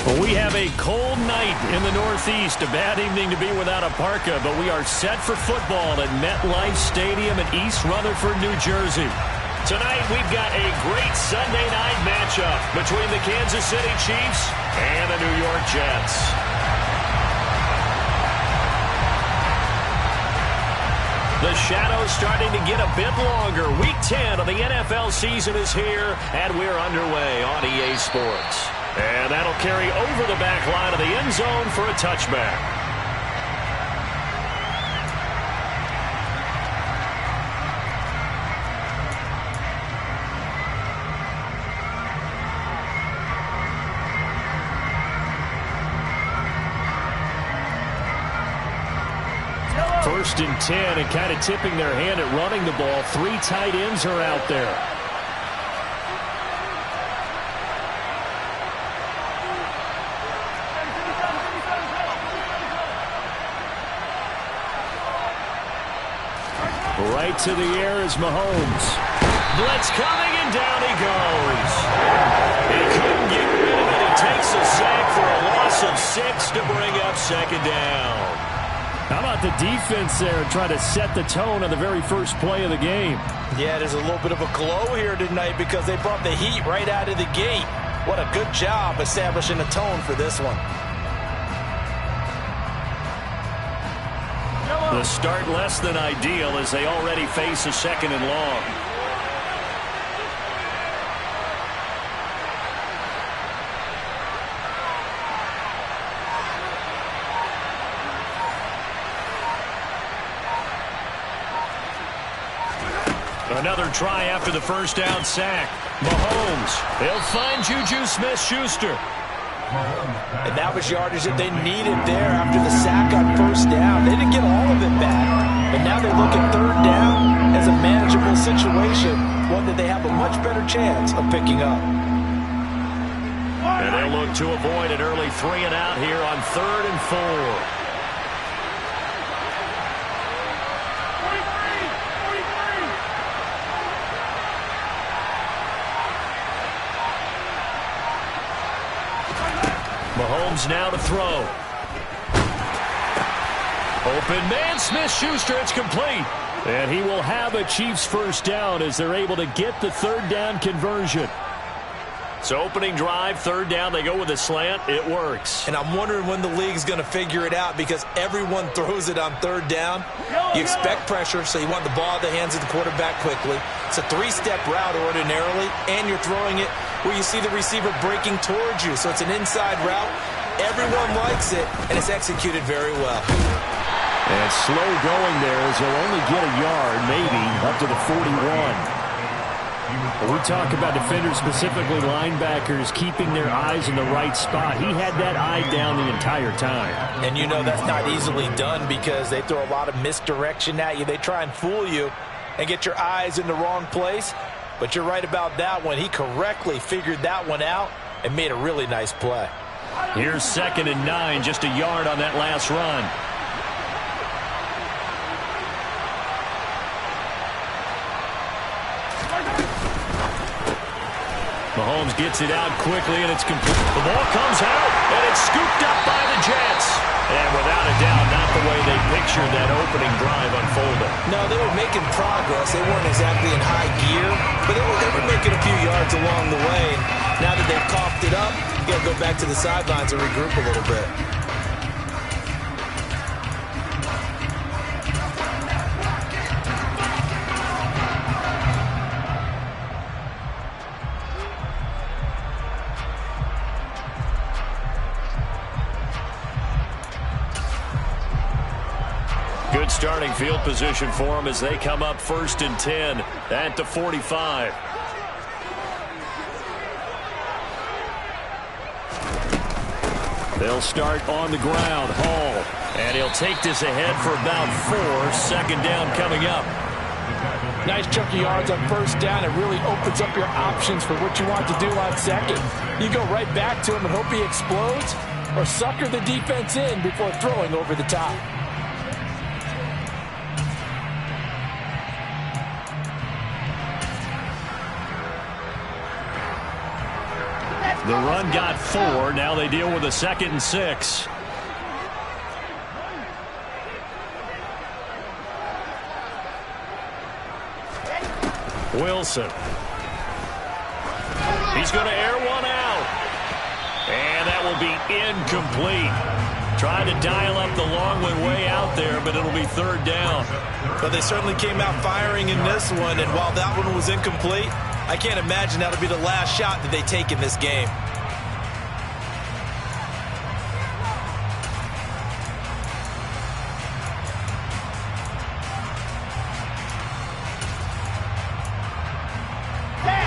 Well, we have a cold night in the Northeast. A bad evening to be without a parka, but we are set for football at MetLife Stadium in East Rutherford, New Jersey. Tonight, we've got a great Sunday night matchup between the Kansas City Chiefs and the New York Jets. The shadow's starting to get a bit longer. Week 10 of the NFL season is here, and we're underway on EA Sports. And that'll carry over the back line of the end zone for a touchback. First and 10, and kind of tipping their hand at running the ball. 3 tight ends are out there. Right to the air is Mahomes. Blitz coming, and down he goes. He couldn't get rid of it. He takes a sack for a loss of 6 to bring up second down. How about the defense there trying to set the tone on the very first play of the game? Yeah, there's a little bit of a glow here tonight because they brought the heat right out of the gate. What a good job establishing a tone for this one. The start less than ideal as they already face a second and long. Another try after the first down sack. Mahomes, he'll find Juju Smith-Schuster. And that was yardage that they needed there after the sack on first down. They didn't get all of it back, but now they look at third down as a manageable situation, one that they have a much better chance of picking up. And they'll look to avoid an early 3 and out here on 3rd and 4. Mahomes now to throw. Open man, Smith-Schuster, it's complete. And he will have a Chiefs first down as they're able to get the third down conversion. So opening drive, third down, they go with a slant. It works. And I'm wondering when the league's going to figure it out because everyone throws it on third down. You expect pressure, so you want the ball at the hands of the quarterback quickly. It's a 3-step route ordinarily, and you're throwing it where you see the receiver breaking towards you. So it's an inside route. Everyone likes it, and it's executed very well. And slow going there as they'll only get a yard, maybe, up to the 41. When we talk about defenders, specifically linebackers, keeping their eyes in the right spot. He had that eye down the entire time. And you know that's not easily done because they throw a lot of misdirection at you. They try and fool you and get your eyes in the wrong place. But you're right about that one. He correctly figured that one out and made a really nice play. Here's 2nd and 9, just a yard on that last run. Mahomes gets it out quickly, and it's complete. The ball comes out, and it's scooped up by the Jets. And without a doubt, not the way they pictured that opening drive unfolding. No, they were making progress. They weren't exactly in high gear, but they were making a few yards along the way. Now that they've coughed it up, you got to go back to the sidelines and regroup a little bit. Good starting field position for them as they come up 1st and 10 at the 45. They'll start on the ground. Hall. And he'll take this ahead for about 4. 2nd down coming up. Nice chunky yards on first down. It really opens up your options for what you want to do on second. You go right back to him and hope he explodes, or sucker the defense in before throwing over the top. The run got 4. Now they deal with a 2nd and 6. Wilson. He's going to air one out. And that will be incomplete. Trying to dial up the long way out there, but it'll be 3rd down. But they certainly came out firing in this one, and while that one was incomplete, I can't imagine that'll be the last shot that they take in this game.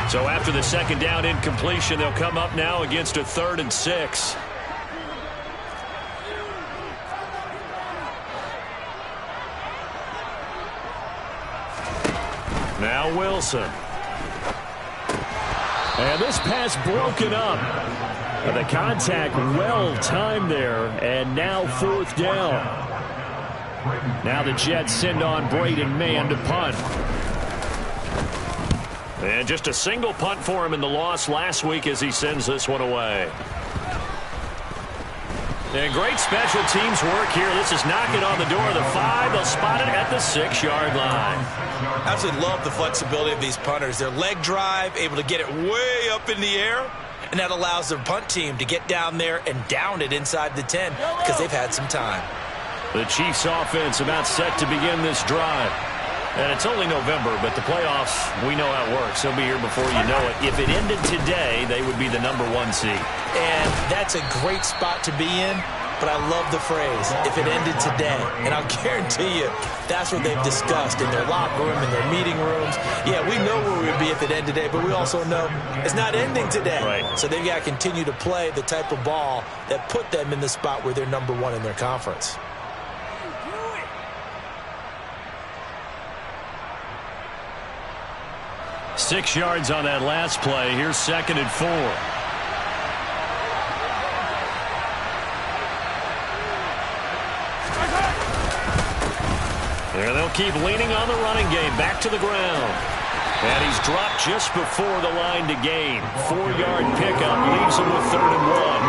So after the 2nd down incompletion, they'll come up now against a 3rd and 6. Now Wilson. And this pass broken up. The contact well timed there, and now 4th down. Now the Jets send on Braden Mann to punt. And just a single punt for him in the loss last week as he sends this one away. And great special teams work here. This is knocking on the door of the 5. They'll spot it at the 6-yard line. Absolutely love the flexibility of these punters. Their leg drive, able to get it way up in the air, and that allows their punt team to get down there and down it inside the 10 because they've had some time. The Chiefs offense about set to begin this drive. And it's only November, but the playoffs, we know how it works. They'll be here before you know it. If it ended today, they would be the #1 seed. And that's a great spot to be in, but I love the phrase, if it ended today. And I'll guarantee you, that's what they've discussed in their locker room, in their meeting rooms. Yeah, we know where we would be if it ended today, but we also know it's not ending today. Right. So they've got to continue to play the type of ball that put them in the spot where they're #1 in their conference. Six yards on that last play. Here's 2nd and 4. There they'll keep leaning on the running game. Back to the ground. And he's dropped just before the line to gain. 4-yard pickup leaves him with 3rd and 1.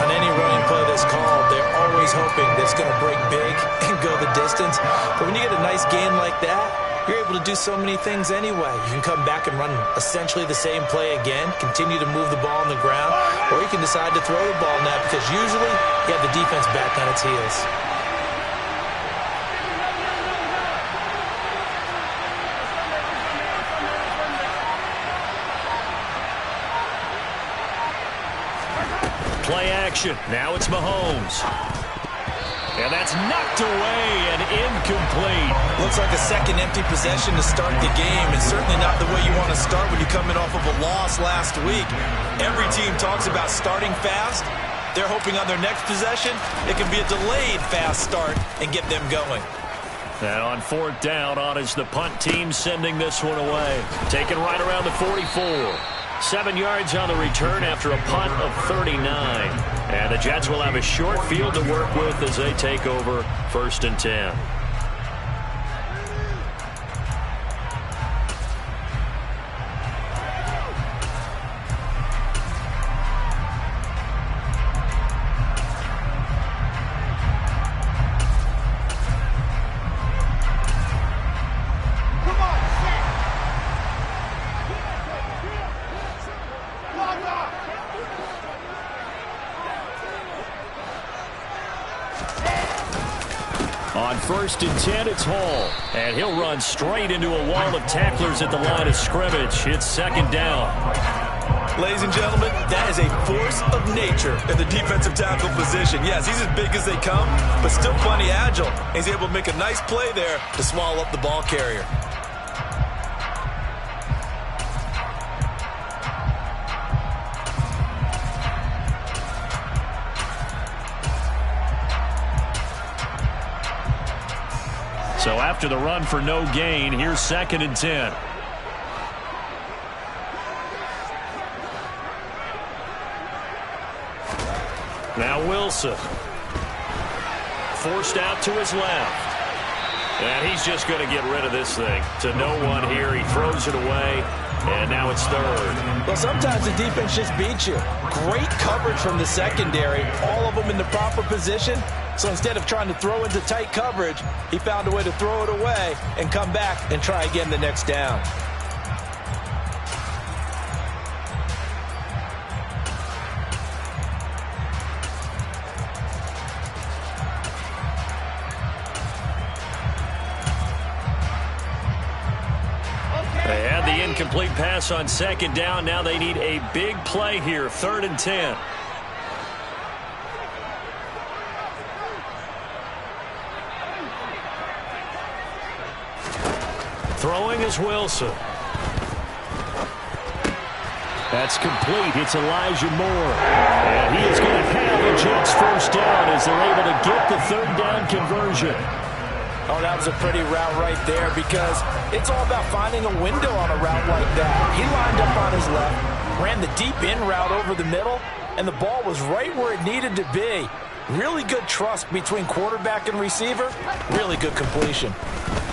On any running play that's called, they're always hoping that it's going to break big and go the distance. But when you get a nice gain like that, you're able to do so many things anyway. You can come back and run essentially the same play again, continue to move the ball on the ground, or you can decide to throw the ball now because usually you have the defense back on its heels. Play action. Now it's Mahomes. And that's knocked away and incomplete. Looks like a second empty possession to start the game, and certainly not the way you want to start when you're coming off of a loss last week. Every team talks about starting fast. They're hoping on their next possession, it can be a delayed fast start and get them going. And on 4th down, on is the punt team sending this one away. Taken right around the 44. 7 yards on the return after a punt of 39. And the Jets will have a short field to work with as they take over 1st and 10. On 1st and 10, it's Hall. And he'll run straight into a wall of tacklers at the line of scrimmage. It's 2nd down. Ladies and gentlemen, that is a force of nature in the defensive tackle position. Yes, he's as big as they come, but still plenty agile. He's able to make a nice play there to swallow up the ball carrier. So after the run for no gain, here's 2nd and 10. Now Wilson. Forced out to his left. And he's just going to get rid of this thing. To no one here. He throws it away. And now it's third. Well, sometimes the defense just beats you. Great coverage from the secondary, all of them in the proper position. So instead of trying to throw into tight coverage, he found a way to throw it away and come back and try again the next down. They had the incomplete pass on second down. Now they need a big play here, 3rd and 10. Throwing is Wilson. That's complete. It's Elijah Moore. And he is going to have a Jets first down as they're able to get the 3rd down conversion. Oh, that was a pretty route right there because it's all about finding a window on a route like that. He lined up on his left, ran the deep in route over the middle, and the ball was right where it needed to be. Really good trust between quarterback and receiver. Really good completion.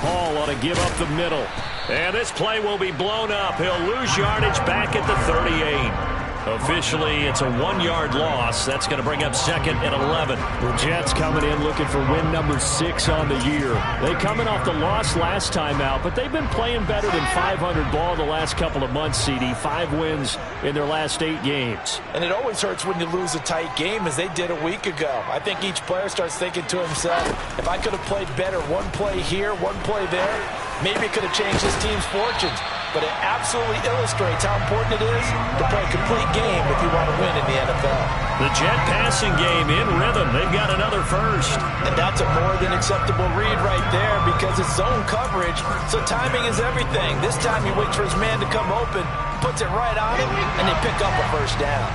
Hall ought to give up the middle. And this play will be blown up. He'll lose yardage back at the 38. Officially, it's a 1-yard loss. That's going to bring up 2nd and 11. The Jets coming in looking for win number 6 on the year. They coming off the loss last time out, but they've been playing better than 500 ball the last couple of months, CD. 5 wins in their last 8 games. And it always hurts when you lose a tight game, as they did a week ago. I think each player starts thinking to himself, if I could have played better one play here, one play there, maybe it could have changed this team's fortunes. But it absolutely illustrates how important it is to play a complete game if you want to win in the NFL. The Jet passing game in rhythm. They've got another first. And that's a more than acceptable read right there because it's zone coverage, so timing is everything. This time he waits for his man to come open, puts it right on him, and they pick up a first down.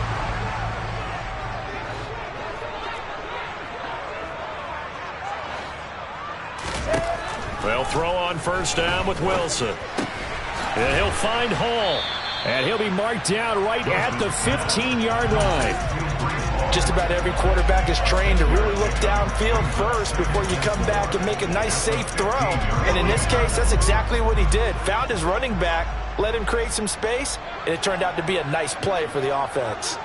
They'll throw on first down with Wilson. And he'll find Hall. And he'll be marked down right at the 15-yard line. Just about every quarterback is trained to really look downfield first before you come back and make a nice, safe throw. And in this case, that's exactly what he did. Found his running back, let him create some space, and it turned out to be a nice play for the offense.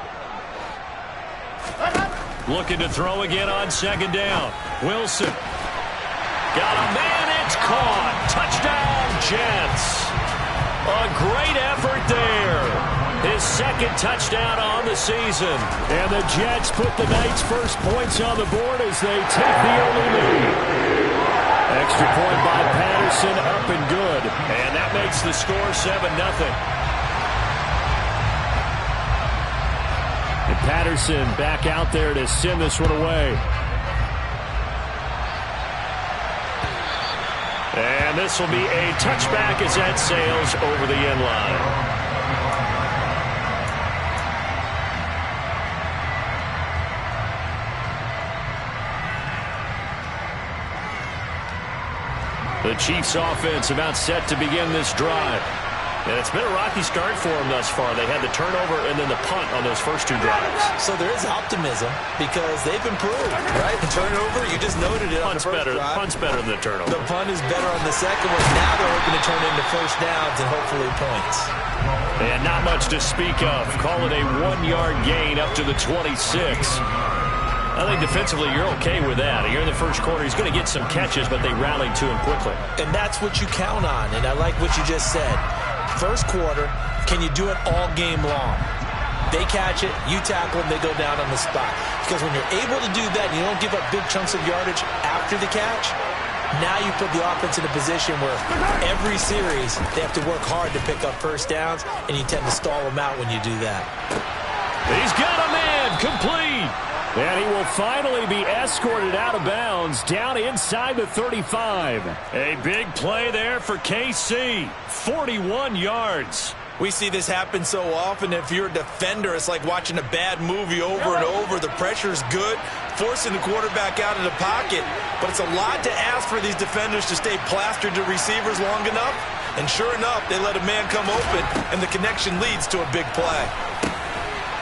Looking to throw again on second down. Wilson. Got a man, it's caught. Touchdown, Jets. A great effort there. His 2nd touchdown on the season. And the Jets put the night's first points on the board as they take the early lead. Extra point by Patterson, up and good. And that makes the score 7-0. And Patterson back out there to send this one away. And this will be a touchback as that sails over the end line. The Chiefs offense about set to begin this drive. And it's been a rocky start for them thus far. They had the turnover and then the punt on those first 2 drives. So there is optimism because they've improved, right? The turnover, you just noted it on the first drive. Punt's better than the turnover. The punt is better on the second one. Now they're hoping to turn into first downs and hopefully points. And not much to speak of. Call it a 1-yard gain up to the 26. I think defensively you're okay with that. Here in the first quarter, he's going to get some catches, but they rallied to him quickly. And that's what you count on, and I like what you just said. First quarter, can you do it all game long? They catch it, you tackle them, they go down on the spot. Because when you're able to do that and you don't give up big chunks of yardage after the catch, now you put the offense in a position where every series they have to work hard to pick up first downs, and you tend to stall them out when you do that. He's got a man, complete. And he will finally be escorted out of bounds down inside the 35. A big play there for KC. 41 yards. We see this happen so often. If you're a defender, it's like watching a bad movie over and over. The pressure's good, forcing the quarterback out of the pocket. But it's a lot to ask for these defenders to stay plastered to receivers long enough. And sure enough, they let a man come open, and the connection leads to a big play.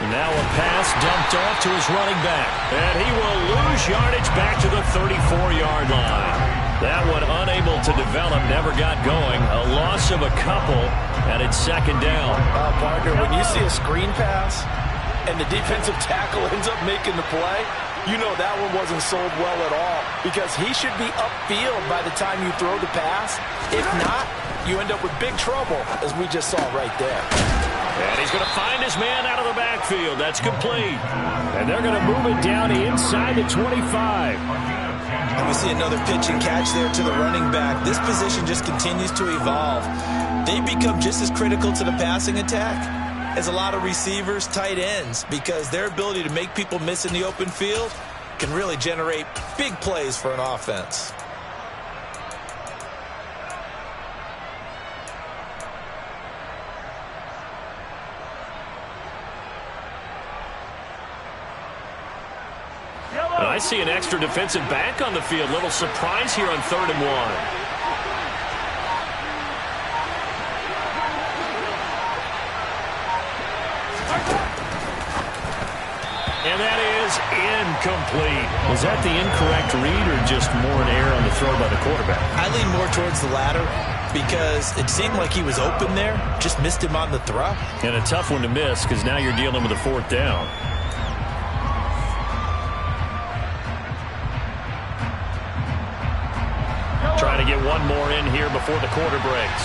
Now a pass dumped off to his running back. And he will lose yardage back to the 34-yard line. That one unable to develop, never got going. A loss of a couple, and it's second down. Partner, when you see a screen pass and the defensive tackle ends up making the play, you know that one wasn't sold well at all, because he should be upfield by the time you throw the pass. If not, you end up with big trouble, as we just saw right there. And he's going to find his man out of the backfield. That's complete. And they're going to move it down inside the 25. And we see another pitch and catch there to the running back. This position just continues to evolve. They become just as critical to the passing attack as a lot of receivers, tight ends, because their ability to make people miss in the open field can really generate big plays for an offense. And I see an extra defensive back on the field. Little surprise here on 3rd and 1. And that is incomplete. Was that the incorrect read or just more an error on the throw by the quarterback? I lean more towards the latter because it seemed like he was open there, just missed him on the throw. And a tough one to miss because now you're dealing with a 4th down. Trying to get one more in here before the quarter breaks.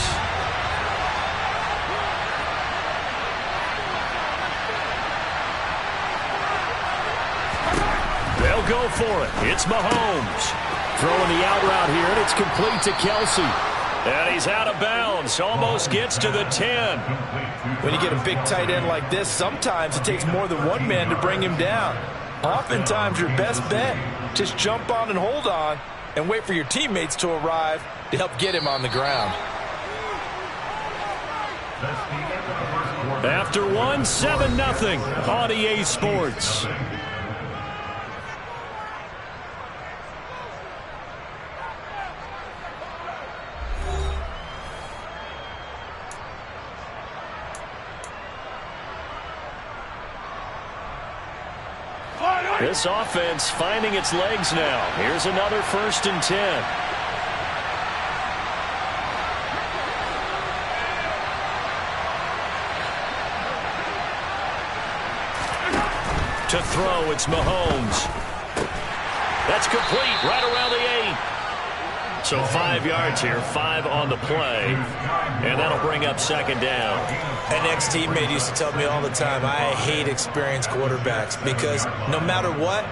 They'll go for it. It's Mahomes. Throwing the out route here, and it's complete to Kelsey. And he's out of bounds. Almost gets to the 10. When you get a big tight end like this, sometimes it takes more than one man to bring him down. Oftentimes, your best bet, just jump on and hold on and wait for your teammates to arrive to help get him on the ground. After one, 7-0 on EA Sports. This offense finding its legs now. Here's another 1st and 10. To throw, it's Mahomes. That's complete right around the 8. So 5 yards here, 5 on the play. And that'll bring up 2nd down. An ex-teammate used to tell me all the time, I hate experienced quarterbacks because no matter what,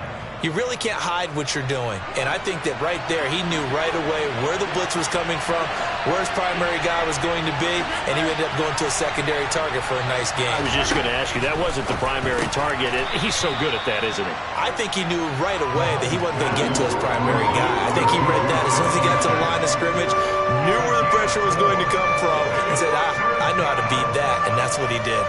you really can't hide what you're doing. And I think that right there, he knew right away where the blitz was coming from, where his primary guy was going to be, and he ended up going to a secondary target for a nice game. I was just going to ask you, that wasn't the primary target. He's so good at that, isn't he? I think he knew right away that he wasn't going to get to his primary guy. I think he read that as soon as he got to the line of scrimmage, knew where the pressure was going to come from, and said, I know how to beat that, and that's what he did.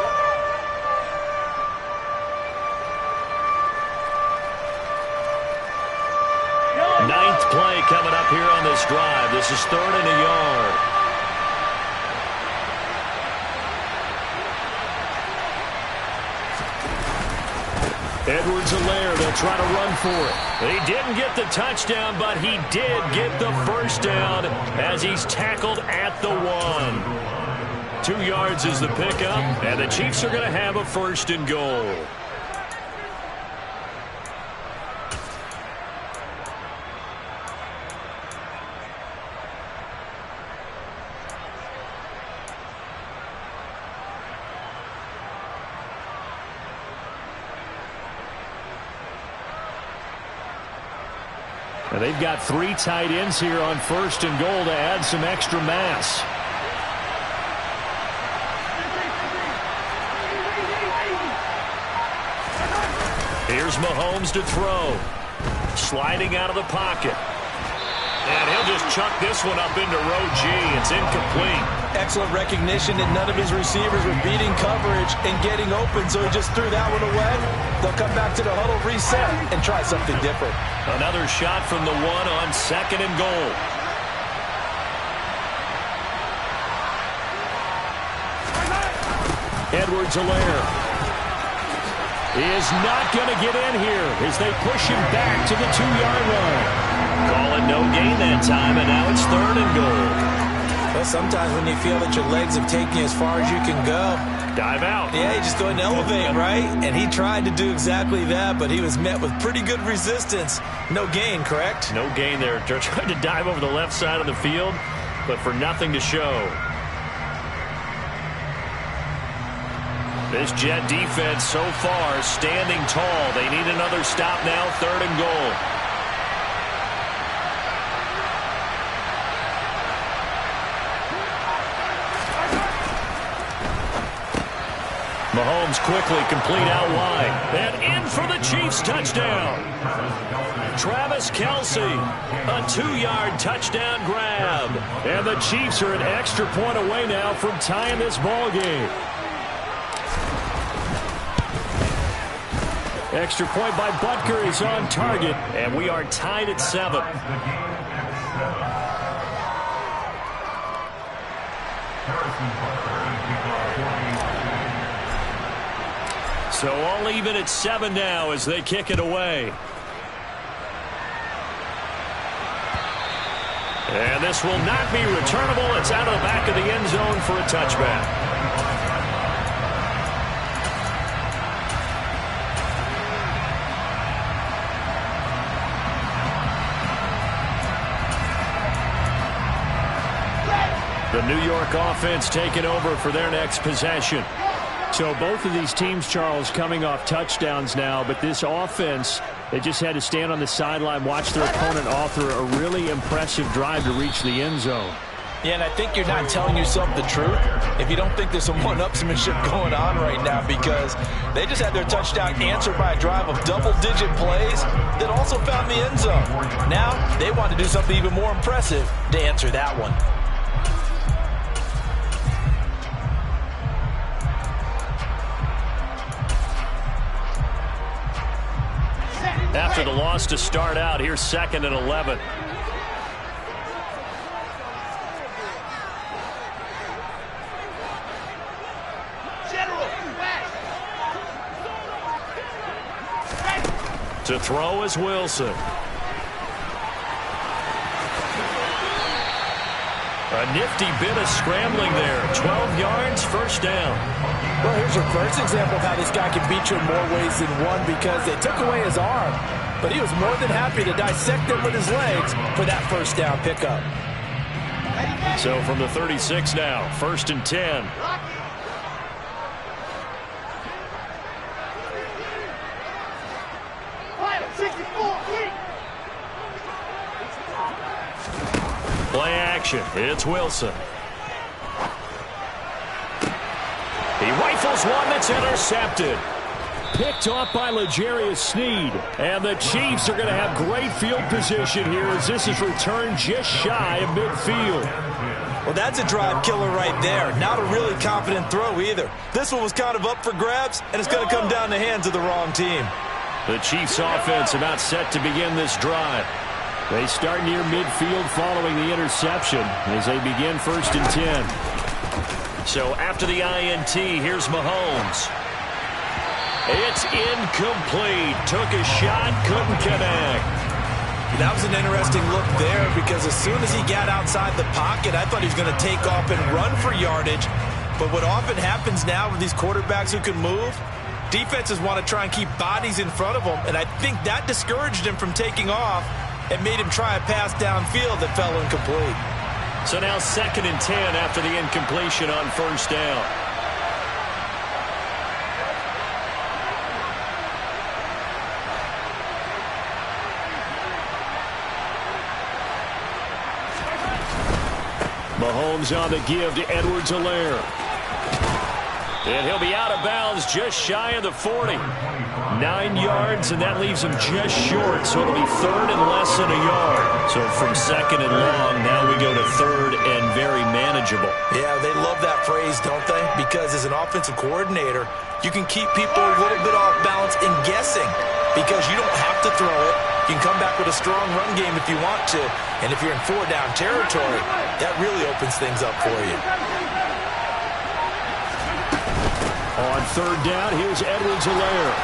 Ninth play coming up here on this drive. This is 3rd and a yard. Edwards-Helaire, they'll try to run for it. He didn't get the touchdown, but he did get the 1st down as he's tackled at the 1. 2 yards is the pickup, and the Chiefs are going to have a 1st and goal. And they've got 3 tight ends here on 1st and goal to add some extra mass. Here's Mahomes to throw. Sliding out of the pocket. And he'll just chuck this one up into row G. It's incomplete. Excellent recognition that none of his receivers were beating coverage and getting open, so he just threw that one away. They'll come back to the huddle, reset, and try something different. Another shot from the 1 on 2nd and goal. Edwards-Helaire is not going to get in here as they push him back to the 2-yard line. Call it no gain that time, and now it's 3rd and goal. Well, sometimes when you feel that your legs have taken you as far as you can go, dive out. Yeah, you just go and elevate, right? And he tried to do exactly that, but he was met with pretty good resistance. No gain, correct? No gain there. They're trying to dive over the left side of the field, but for nothing to show. This Jet defense so far standing tall. They need another stop now, 3rd and goal. Mahomes quickly complete out wide. And in for the Chiefs touchdown. Travis Kelce, a 2-yard touchdown grab. And the Chiefs are an extra point away now from tying this ball game. Extra point by Butker is on target, and we are tied at 7. So all even at 7 now as they kick it away. And this will not be returnable. It's out of the back of the end zone for a touchback. The New York offense taking over for their next possession. So both of these teams, Charles, coming off touchdowns now, but this offense, they just had to stand on the sideline, watch their opponent author a really impressive drive to reach the end zone. Yeah, and I think you're not telling yourself the truth if you don't think there's some one-upsmanship going on right now, because they just had their touchdown answered by a drive of double-digit plays that also found the end zone. Now they want to do something even more impressive to answer that one. After the loss to start out, here's 2nd and 11. To throw is Wilson. A nifty bit of scrambling there. 12 yards, 1st down. Well, here's your first example of how this guy can beat you in more ways than one, because they took away his arm, but he was more than happy to dissect him with his legs for that 1st down pickup. So from the 36 now, 1st and 10. Play action. It's Wilson. He rifles one that's intercepted. Picked off by L'Jarius Sneed. And the Chiefs are going to have great field position here as this is returned just shy of midfield. Well, that's a drive killer right there. Not a really confident throw either. This one was kind of up for grabs, and it's going to come down the hands of the wrong team. The Chiefs offense about set to begin this drive. They start near midfield following the interception as they begin 1st and 10. So after the INT, here's Mahomes. It's incomplete. Took a shot, couldn't connect. That was an interesting look there, because as soon as he got outside the pocket, I thought he was going to take off and run for yardage. But what often happens now with these quarterbacks who can move, defenses want to try and keep bodies in front of them, and I think that discouraged him from taking off and made him try a pass downfield that fell incomplete. So now 2nd and 10 after the incompletion on 1st down. Mahomes on the give to Edwards-Helaire. And he'll be out of bounds just shy of the 40. 9 yards, and that leaves him just short, so it'll be 3rd and less than a yard. So from 2nd and long, now we go to 3rd and very manageable. Yeah, they love that phrase, don't they? Because as an offensive coordinator, you can keep people a little bit off balance and guessing, because you don't have to throw it. You can come back with a strong run game if you want to, and if you're in 4-down territory, that really opens things up for you. On 3rd down, here's Edwards-Helaire.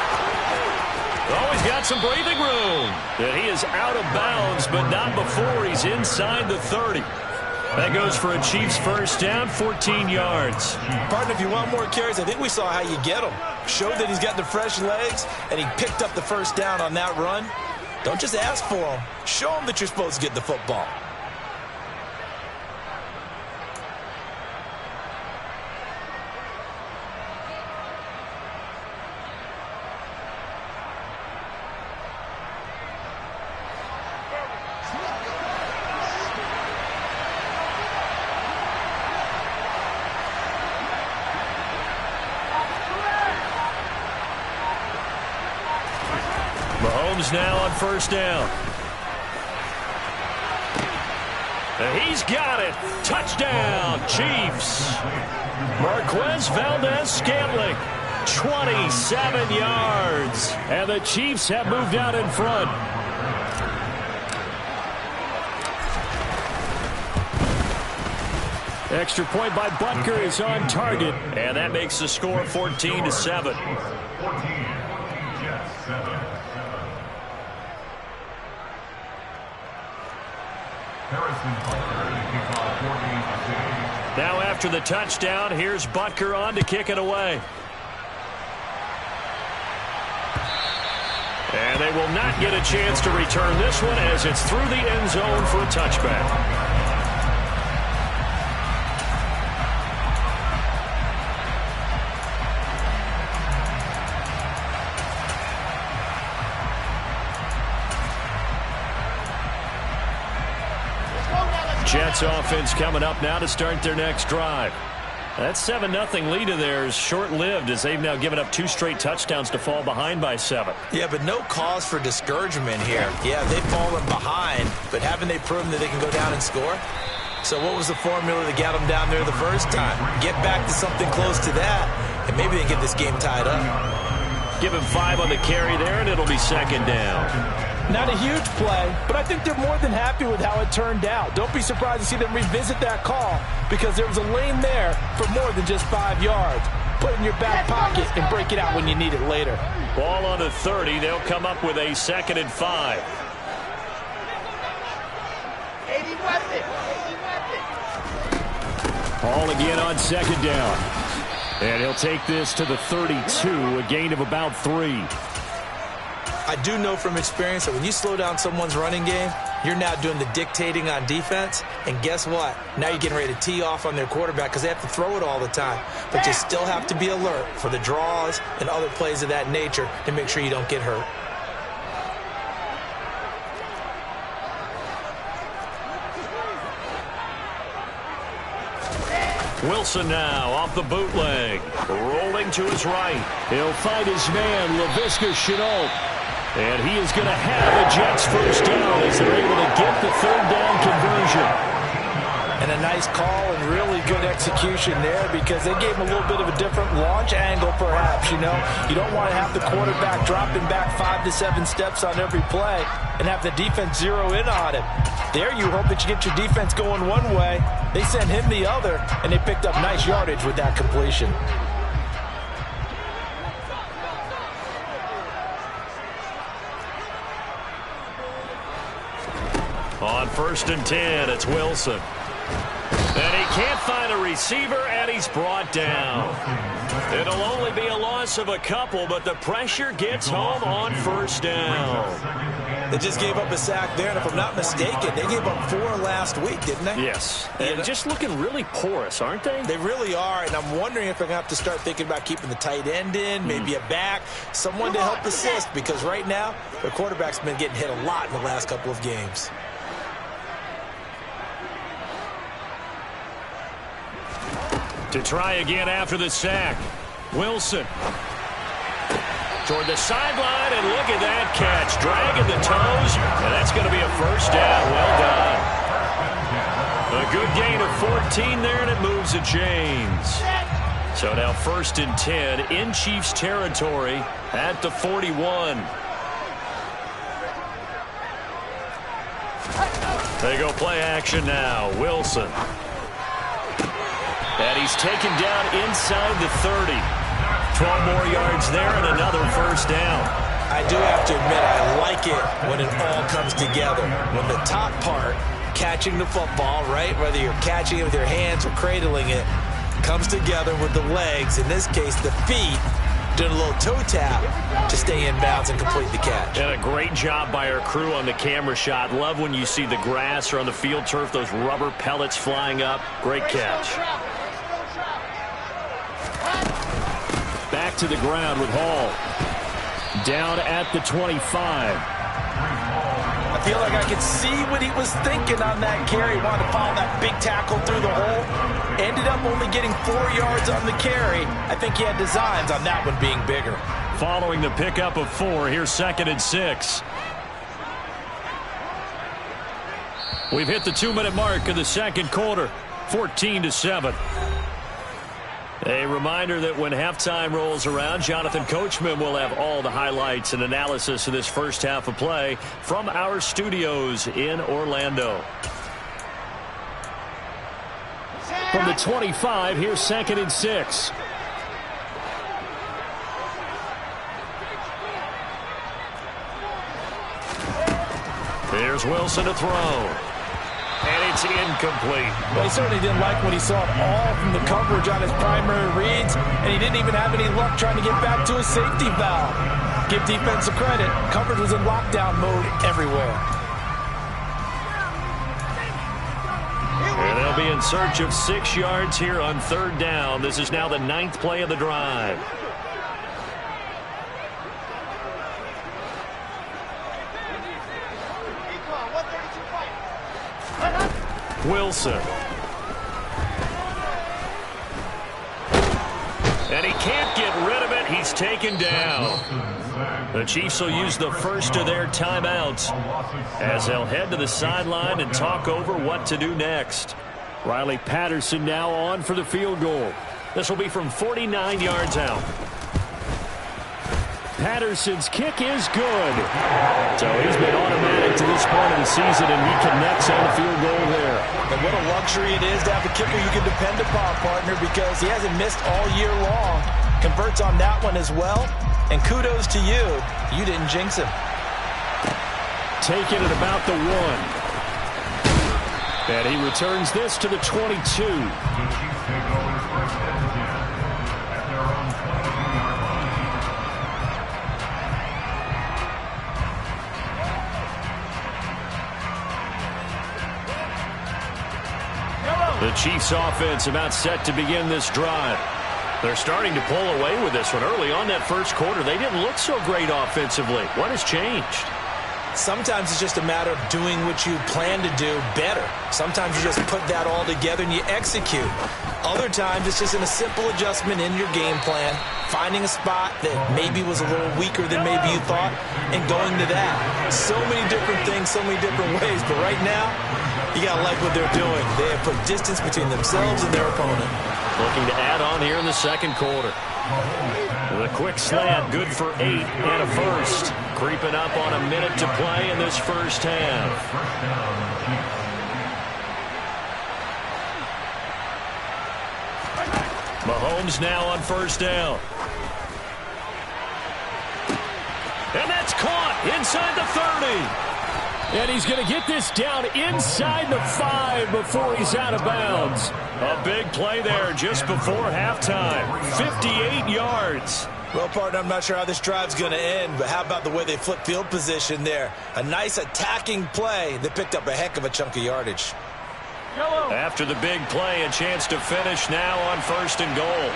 Oh, he's got got some breathing room. And he is out of bounds, but not before he's inside the 30. That goes for a Chiefs first down, 14 yards. Partner, if you want more carries, I think we saw how you get him. Showed that he's got the fresh legs, and he picked up the first down on that run. Don't just ask for him. Show him that you're supposed to get the football. Mahomes now on first down. And he's got it. Touchdown, Chiefs. Marquez Valdez-Scantling, 27 yards. And the Chiefs have moved out in front. Extra point by Butker is on target. And that makes the score 14-7. Now after the touchdown, here's Butker on to kick it away. And they will not get a chance to return this one as it's through the end zone for a touchback. Jets offense coming up now to start their next drive. That 7-0 lead of theirs short-lived as they've now given up 2 straight touchdowns to fall behind by 7. Yeah, but no cause for discouragement here. Yeah, they've fallen behind, but haven't they proven that they can go down and score? So what was the formula that got them down there the first time? Get back to something close to that, and maybe they get this game tied up. Give him 5 on the carry there, and it'll be second down. Not a huge play, but I think they're more than happy with how it turned out. Don't be surprised to see them revisit that call because there was a lane there for more than just 5 yards. Put it in your back pocket and break it out when you need it later. Ball on the 30. They'll come up with a 2nd and 5. Ball again on 2nd down. And he'll take this to the 32, a gain of about 3. I do know from experience that when you slow down someone's running game, you're now doing the dictating on defense. And guess what? Now you're getting ready to tee off on their quarterback because they have to throw it all the time. But you still have to be alert for the draws and other plays of that nature to make sure you don't get hurt. Wilson now off the bootleg. Rolling to his right. He'll find his man, Laviska Shenault. And he is going to have a Jets first down as they're able to get the 3rd down conversion. And a nice call and really good execution there because they gave him a little bit of a different launch angle perhaps, you know. You don't want to have the quarterback dropping back 5 to 7 steps on every play and have the defense zero in on him. There you hope that you get your defense going one way. They sent him the other, and they picked up nice yardage with that completion. On 1st and 10, it's Wilson. And he can't find a receiver, and he's brought down. It'll only be a loss of a couple, but the pressure gets home on 1st down. They just gave up a sack there, and if I'm not mistaken, they gave up 4 last week, didn't they? Yes. And just looking really porous, aren't they? They really are, and I'm wondering if they're going to have to start thinking about keeping the tight end in, maybe a back, someone to help assist, because right now, their quarterback's been getting hit a lot in the last couple of games. To try again after the sack. Wilson. Toward the sideline, and look at that catch. Dragging the toes, and that's going to be a first down. Well done. A good gain of 14 there, and it moves the chains. So now 1st and 10 in Chiefs territory at the 41. They go play action now. Wilson. And he's taken down inside the 30. 12 more yards there and another first down. I do have to admit, I like it when it all comes together. When the top part, catching the football, right, whether you're catching it with your hands or cradling it, comes together with the legs, in this case the feet, doing a little toe tap to stay in bounds and complete the catch. And a great job by our crew on the camera shot. Love when you see the grass or on the field turf, those rubber pellets flying up. Great catch. Back to the ground with Hall. Down at the 25. I feel like I could see what he was thinking on that carry. Wanted to follow that big tackle through the hole. Ended up only getting 4 yards on the carry. I think he had designs on that one being bigger. Following the pickup of 4, here's 2nd and 6. We've hit the 2-minute mark of the second quarter, 14-7. A reminder that when halftime rolls around, Jonathan Coachman will have all the highlights and analysis of this first half of play from our studios in Orlando. From the 25, here's 2nd and 6. Here's Wilson to throw. And it's incomplete. Well, he certainly didn't like when he saw it all from the coverage on his primary reads, and he didn't even have any luck trying to get back to his safety valve. Give defense a credit. Coverage was in lockdown mode everywhere. And they'll be in search of 6 yards here on 3rd down. This is now the 9th play of the drive. Wilson. And he can't get rid of it. He's taken down. The Chiefs will use the first of their timeouts as they'll head to the sideline and talk over what to do next. Riley Patterson now on for the field goal. This will be from 49 yards out. Patterson's kick is good. So he's been automatic to this point of the season, and he connects on the field goal there. And what a luxury it is to have a kicker you can depend upon, partner, because he hasn't missed all year long. Converts on that one as well. And kudos to you. You didn't jinx him. Taken at about the 1. And he returns this to the 22. The Chiefs offense about set to begin this drive. They're starting to pull away with this one. Early on that first quarter, they didn't look so great offensively. What has changed? Sometimes it's just a matter of doing what you plan to do better. Sometimes you just put that all together and you execute. Other times it's just in a simple adjustment in your game plan, finding a spot that maybe was a little weaker than maybe you thought, and going to that. So many different things, so many different ways, but right now, you got to like what they're doing. They have put distance between themselves and their opponent. Looking to add on here in the second quarter. The quick slant, good for 8 and a first. Creeping up on a minute to play in this first half. Mahomes now on first down. And that's caught inside the 30. And he's going to get this down inside the 5 before he's out of bounds. A big play there just before halftime. 58 yards. Well, partner, I'm not sure how this drive's going to end, but how about the way they flip field position there? A nice attacking play that picked up a heck of a chunk of yardage. After the big play, a chance to finish now on 1st and goal.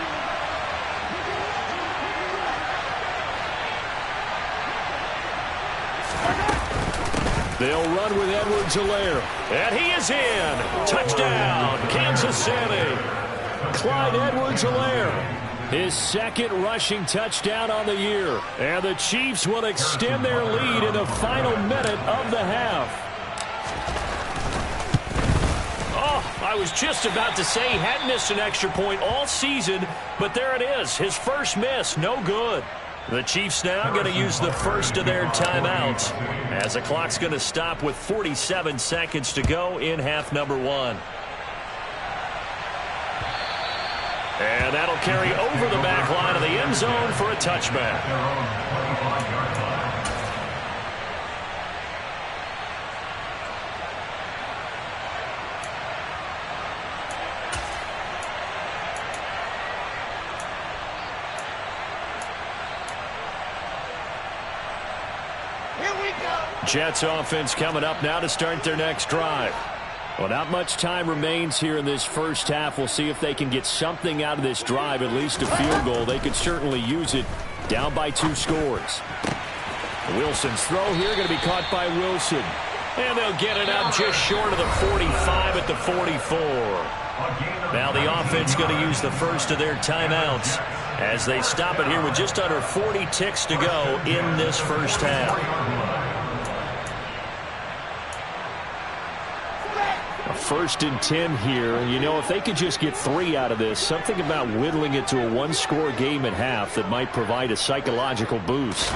They'll run with Edwards-Helaire. And he is in. Touchdown, Kansas City. Clyde Edwards-Helaire. His second rushing touchdown on the year. And the Chiefs will extend their lead in the final minute of the half. Oh, I was just about to say he hadn't missed an extra point all season, but there it is. His first miss, no good. The Chiefs now going to use the first of their timeouts as the clock's going to stop with 47 seconds to go in half number 1. And that'll carry over the back line of the end zone for a touchback. Jets offense coming up now to start their next drive. Well, not much time remains here in this first half. We'll see if they can get something out of this drive, at least a field goal. They could certainly use it, down by 2 scores. Wilson's throw here going to be caught by Wilson. And they'll get it up just short of the 45 at the 44. Now the offense going to use the first of their timeouts as they stop it here with just under 40 ticks to go in this first half. A 1st and 10 here. You know, if they could just get 3 out of this, something about whittling it to a 1-score game at half that might provide a psychological boost.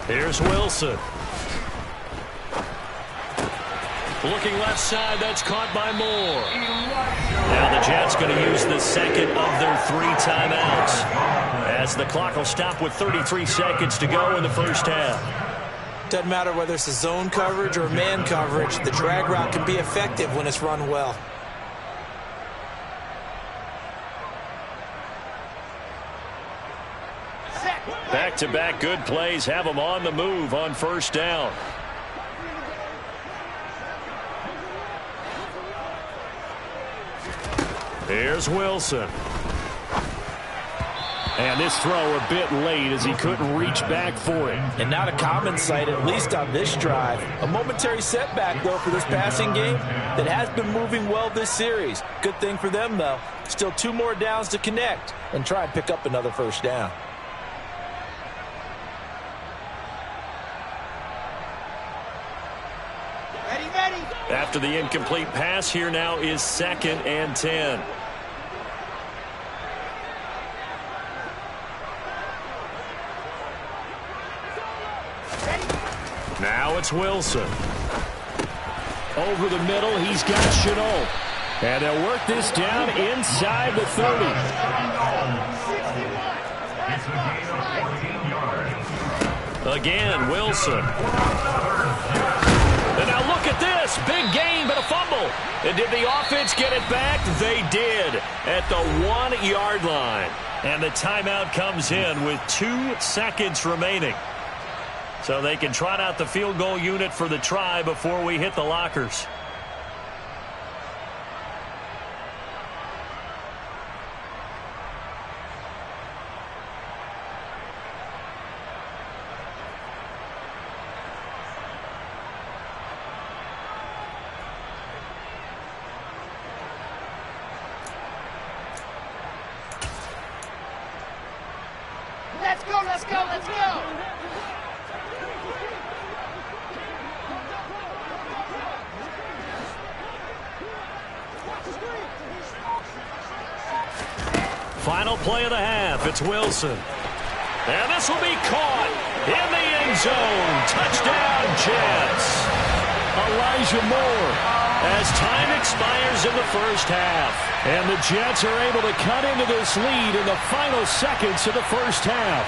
Here's Wilson. Looking left side, that's caught by Moore. Now the Jets going to use the second of their 3 timeouts as the clock will stop with 33 seconds to go in the first half. Doesn't matter whether it's a zone coverage or man coverage, the drag route can be effective when it's run well. Back-to-back good plays have them on the move on first down. Here's Wilson. And this throw a bit late as he couldn't reach back for it. And not a common sight, at least on this drive. A momentary setback, though, for this passing game that has been moving well this series. Good thing for them, though. Still 2 more downs to connect and try and pick up another first down. After the incomplete pass, here now is 2nd and 10. Now it's Wilson. Over the middle, he's got Chenault. And they'll work this down inside the 30. Again, Wilson. And now look at this. Big game, but a fumble. And did the offense get it back? They did at the 1-yard line. And the timeout comes in with 2 seconds remaining. So they can trot out the field goal unit for the try before we hit the lockers. Let's go, let's go, let's go! Final play of the half. It's Wilson. And this will be caught in the end zone. Touchdown, Jets. Elijah Moore as time expires in the first half. And the Jets are able to cut into this lead in the final seconds of the first half.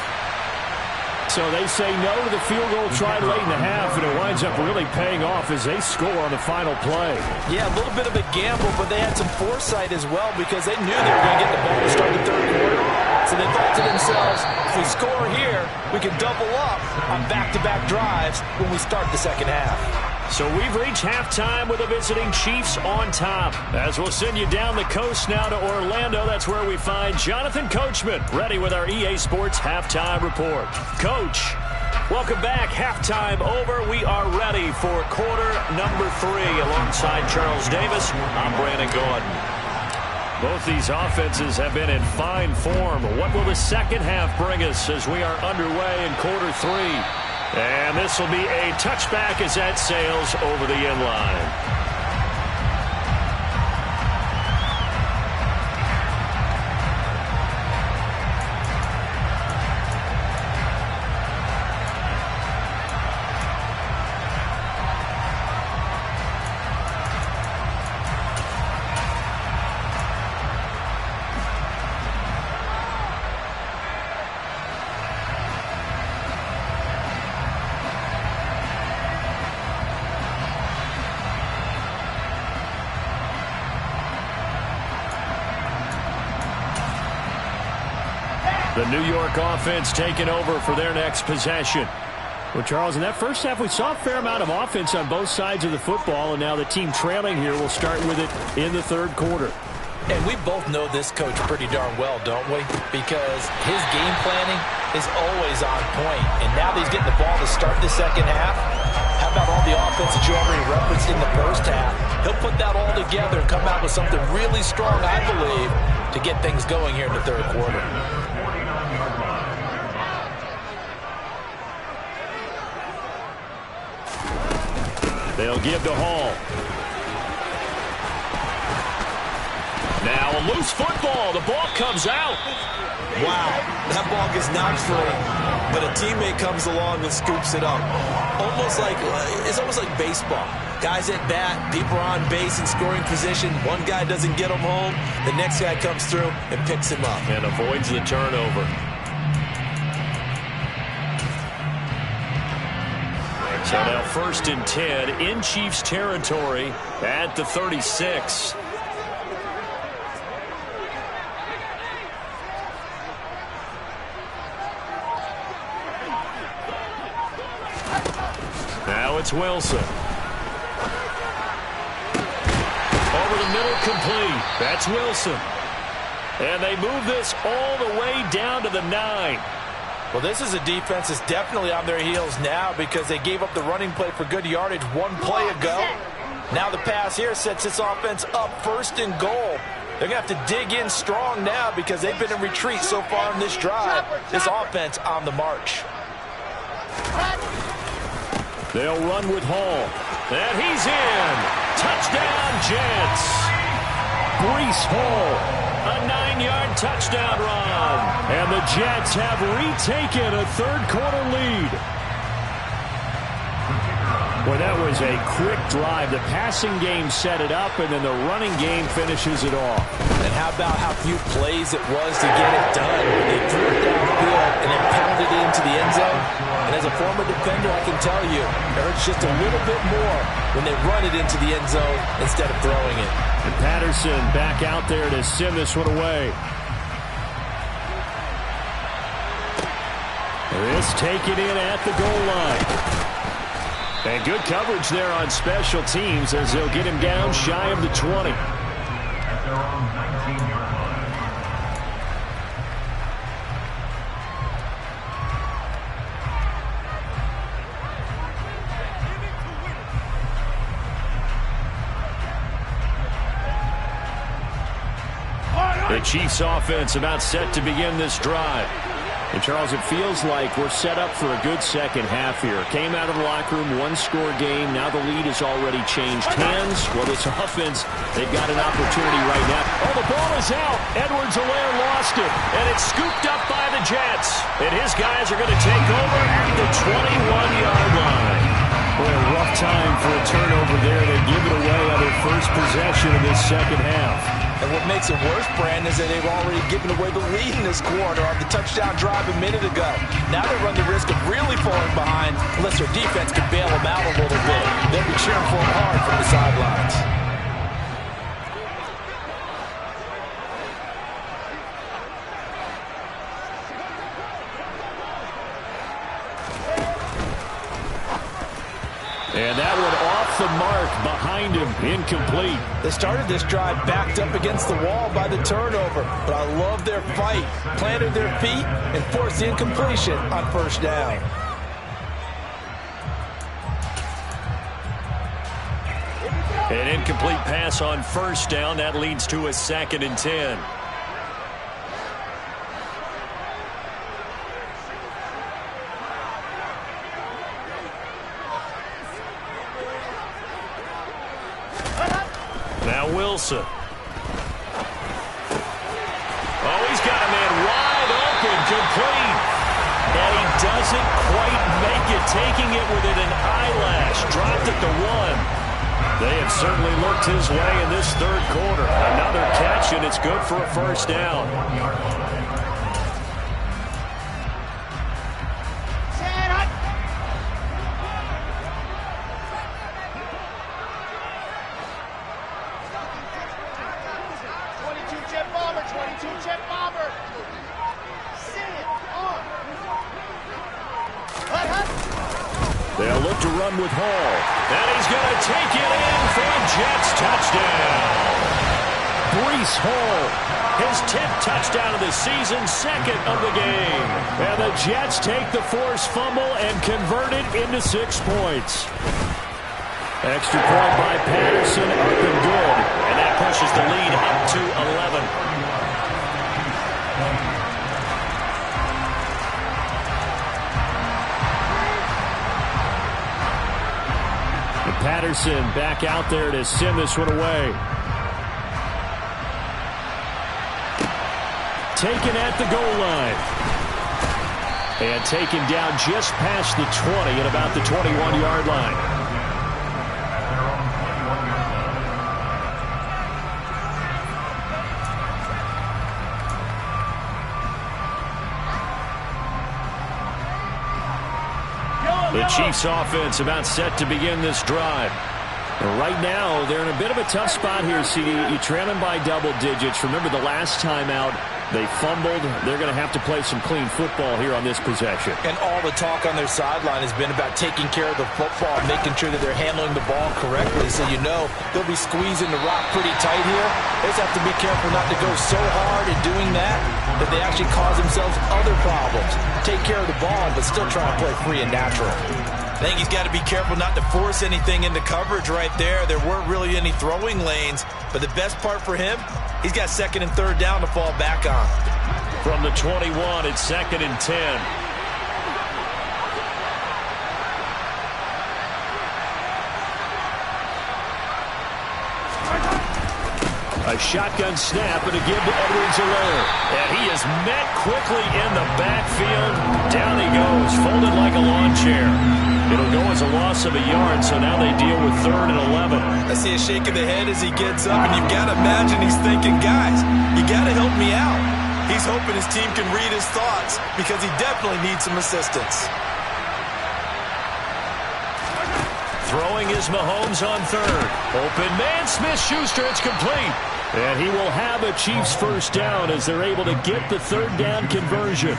So they say no to the field goal tried late in the half, and it winds up really paying off as they score on the final play. Yeah, a little bit of a gamble, but they had some foresight as well because they knew they were going to get the ball to start the third quarter. So they thought to themselves, if we score here, we can double up on back-to-back drives when we start the second half. So we've reached halftime with the visiting Chiefs on top. As we'll send you down the coast now to Orlando, that's where we find Jonathan Coachman, ready with our EA Sports Halftime Report. Coach, welcome back. Halftime over. We are ready for quarter number 3. Alongside Charles Davis, I'm Brandon Gordon. Both these offenses have been in fine form. What will the second half bring us as we are underway in quarter 3? And this will be a touchback as that sails over the end line. The New York offense taking over for their next possession. Well, Charles, in that first half, we saw a fair amount of offense on both sides of the football, and now the team trailing here will start with it in the third quarter. And we both know this coach pretty darn well, don't we? Because his game planning is always on point. And now that he's getting the ball to start the second half, how about all the offense that you already referenced in the first half? He'll put that all together and come out with something really strong, I believe, to get things going here in the third quarter. They'll give to Hall. Now a loose football. The ball comes out. Wow, that ball gets knocked free, but a teammate comes along and scoops it up. It's almost like baseball. Guys at bat, people are on base in scoring position. One guy doesn't get him home. The next guy comes through and picks him up. And avoids the turnover. So now 1st and 10 in Chiefs territory at the 36. Now it's Wilson. Over the middle, complete. That's Wilson. And they move this all the way down to the 9. Well, this is a defense that's definitely on their heels now because they gave up the running play for good yardage one play ago. Now the pass here sets this offense up 1st and goal. They're going to have to dig in strong now because they've been in retreat so far in this drive. This offense on the march. They'll run with Hall. And he's in. Touchdown, Jets. Breece Hall. A 9-yard touchdown run. And the Jets have retaken a third-quarter lead. Well, that was a quick drive. The passing game set it up, and then the running game finishes it off. And how about how few plays it was to get it done? They threw it downfield and then pounded it into the end zone. And as a former defender, I can tell you, it hurts just a little bit more when they run it into the end zone instead of throwing it. And Patterson back out there to send this one away. This taken in at the goal line. And good coverage there on special teams as they'll get him down shy of the 20. At their own 19-yard line. The Chiefs offense about set to begin this drive. And, Charles, it feels like we're set up for a good second half here. Came out of the locker room, one-score game. Now the lead has already changed hands. Well, this offense, they've got an opportunity right now. Oh, the ball is out. Edwards-Helaire lost it. And it's scooped up by the Jets. And his guys are going to take over at the 21-yard line. Boy, a rough time for a turnover there. They give it away on their first possession of this second half. And what makes it worse, Brandon, is that they've already given away the lead in this quarter on the touchdown drive a minute ago. Now they run the risk of really falling behind unless their defense can bail them out a little bit. They'll be cheering for them hard from the sidelines. And that one off the mark behind him, incomplete. They started this drive backed up against the wall by the turnover, but I love their fight. Planted their feet and forced the incompletion on first down. An incomplete pass on first down. That leads to a 2nd and 10. Now Wilson. Oh, he's got a man wide open, complete. And he doesn't quite make it, taking it within an eyelash. Dropped at the 1. They have certainly looked his way in this third quarter. Another catch, and it's good for a first down. They'll look to run with Hall. And he's going to take it in for a Jets touchdown. Breece Hall, his 10th touchdown of the season, 2nd of the game. And the Jets take the forced fumble and convert it into 6 points. Extra point by Patterson, up and good. And that pushes the lead up to 11. Patterson back out there to send this one away. Taken at the goal line. And taken down just past the 20 at about the 21-yard line. The Chiefs offense about set to begin this drive. Right now, they're in a bit of a tough spot here, CD. You trail them by double digits. Remember the last time out, they fumbled. They're going to have to play some clean football here on this possession. And all the talk on their sideline has been about taking care of the football, making sure that they're handling the ball correctly. So you know they'll be squeezing the rock pretty tight here. They just have to be careful not to go so hard in doing that they actually cause themselves other problems. Take care of the ball, but still try to play free and natural. I think he's got to be careful not to force anything into coverage right there. There weren't really any throwing lanes, but the best part for him, he's got 2nd and 3rd down to fall back on. From the 21, it's 2nd and 10. A shotgun snap and a give to Edwards-Helaire. And he is met quickly in the backfield. Down he goes, folded like a lawn chair. It'll go as a loss of a yard, so now they deal with 3rd and 11. I see a shake of the head as he gets up, and you've got to imagine he's thinking, guys, you got to help me out. He's hoping his team can read his thoughts because he definitely needs some assistance. Throwing is Mahomes on 3rd. Open man, Smith-Schuster, it's complete. And he will have a Chiefs first down as they're able to get the 3rd down conversion.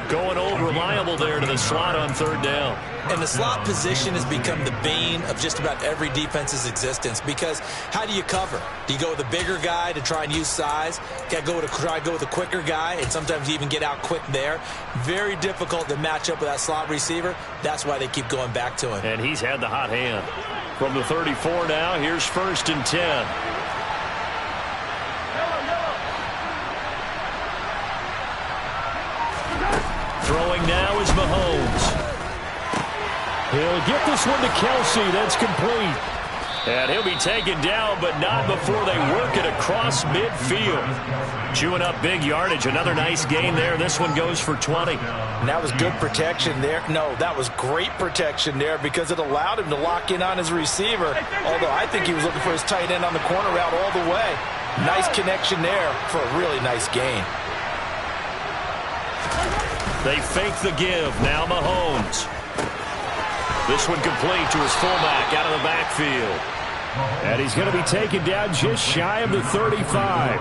Going old reliable there to the slot on 3rd down. And the slot position has become the bane of just about every defense's existence because how do you cover? Do you go with a bigger guy to try and use size? You got to try to go with a quicker guy, and sometimes you even get out quick there. Very difficult to match up with that slot receiver. That's why they keep going back to him. And he's had the hot hand. From the 34 now, here's 1st and 10. Throwing now is Mahomes. He'll get this one to Kelsey. That's complete. And he'll be taken down, but not before they work it across midfield. Chewing up big yardage. Another nice gain there. This one goes for 20. And that was good protection there. No, that was great protection there because it allowed him to lock in on his receiver. Although I think he was looking for his tight end on the corner route all the way. Nice connection there for a really nice gain. They fake the give. Now Mahomes. This one complete to his fullback out of the backfield. And he's going to be taken down just shy of the 35.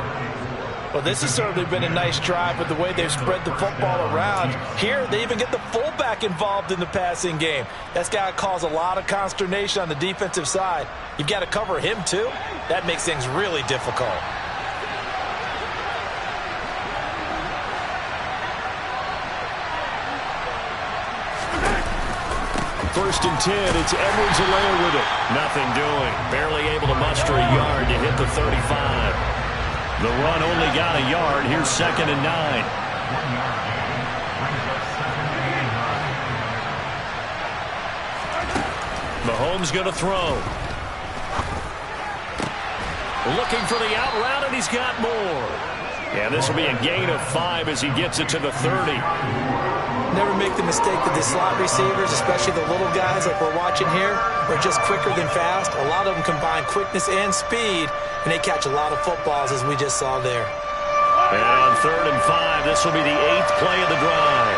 Well, this has certainly been a nice drive with the way they've spread the football around. Here, they even get the fullback involved in the passing game. That's got to cause a lot of consternation on the defensive side. You've got to cover him, too. That makes things really difficult. 1st and 10, it's Edwards-Helaire with it. Nothing doing. Barely able to muster a yard to hit the 35. The run only got a yard. Here's 2nd and 9. Mahomes going to throw. Looking for the out route, and he's got more. Yeah, this will be a gain of 5 as he gets it to the 30. Never make the mistake that the slot receivers, especially the little guys like we're watching here, are just quicker than fast. A lot of them combine quickness and speed, and they catch a lot of footballs, as we just saw there. And on 3rd and 5, this will be the 8th play of the drive.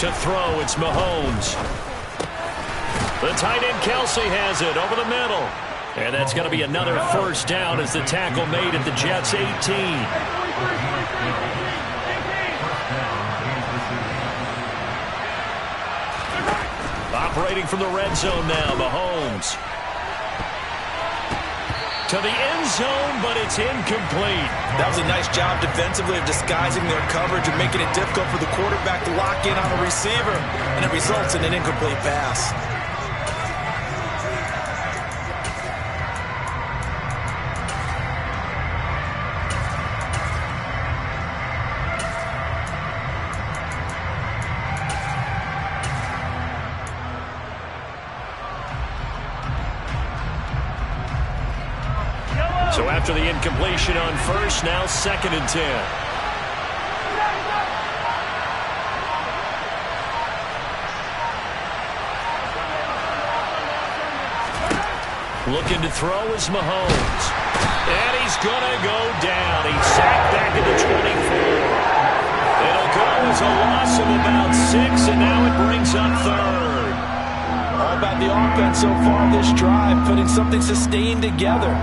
To throw, it's Mahomes. The tight end Kelsey has it over the middle. And that's going to be another first down as the tackle made at the Jets' 18. operating from the red zone now. Mahomes to the end zone, but it's incomplete. That was a nice job defensively of disguising their coverage and making it difficult for the quarterback to lock in on a receiver, and it results in an incomplete pass. So after the incompletion on first, now 2nd and 10. Looking to throw is Mahomes. And he's going to go down. He's sacked back at the 24. It'll go as a loss of about 6, and now it brings up 3rd. All about the offense so far this drive, putting something sustained together.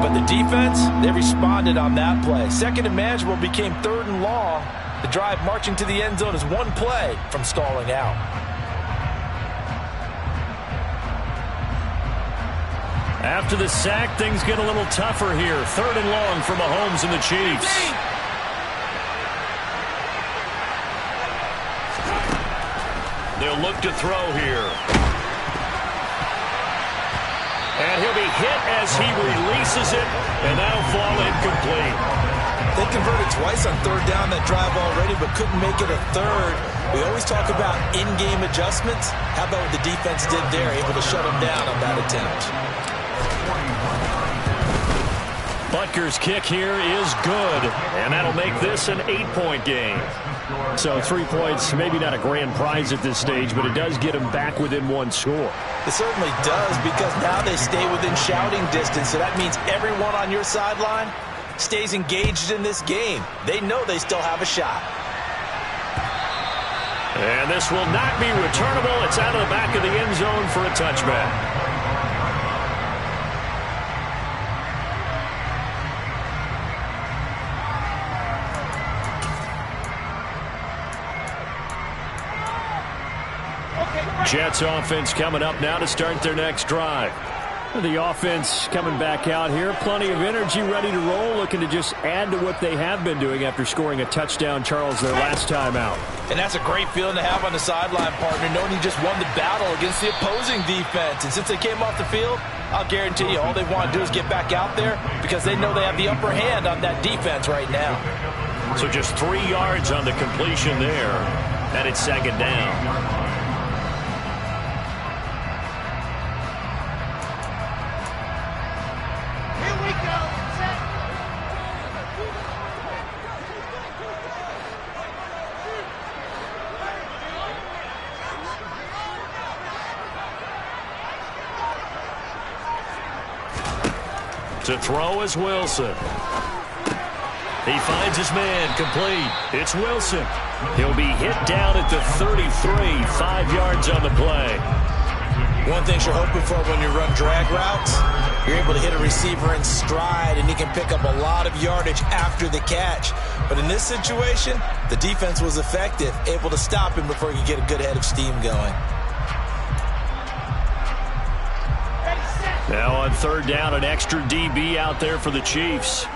But the defense, they responded on that play. 2nd and manageable became 3rd and long. The drive marching to the end zone is 1 play from stalling out. After the sack, things get a little tougher here. 3rd and long for Mahomes and the Chiefs. They'll look to throw here. And he'll be hit as he releases it, and that'll fall incomplete. They converted twice on 3rd down that drive already, but couldn't make it a 3rd. We always talk about in-game adjustments. How about what the defense did there, able to shut them down on that attempt? Butker's kick here is good, and that'll make this an 8-point game. So 3 points, maybe not a grand prize at this stage, but it does get them back within 1 score. It certainly does, because now they stay within shouting distance, so that means everyone on your sideline stays engaged in this game. They know they still have a shot. And this will not be returnable. It's out of the back of the end zone for a touchback. Jets offense coming up now to start their next drive. The offense coming back out here. Plenty of energy, ready to roll, looking to just add to what they have been doing after scoring a touchdown, Charles, their last time out. And that's a great feeling to have on the sideline, partner, knowing you just won the battle against the opposing defense. And since they came off the field, I'll guarantee you all they want to do is get back out there because they know they have the upper hand on that defense right now. So just 3 yards on the completion there, and it's 2nd down. To throw is Wilson. He finds his man, complete. It's Wilson. He'll be hit down at the 33, 5 yards on the play. One thing you're hoping for when you run drag routes, you're able to hit a receiver in stride, and he can pick up a lot of yardage after the catch. But in this situation, the defense was effective, able to stop him before he could get a good head of steam going. Now on 3rd down, an extra DB out there for the Chiefs.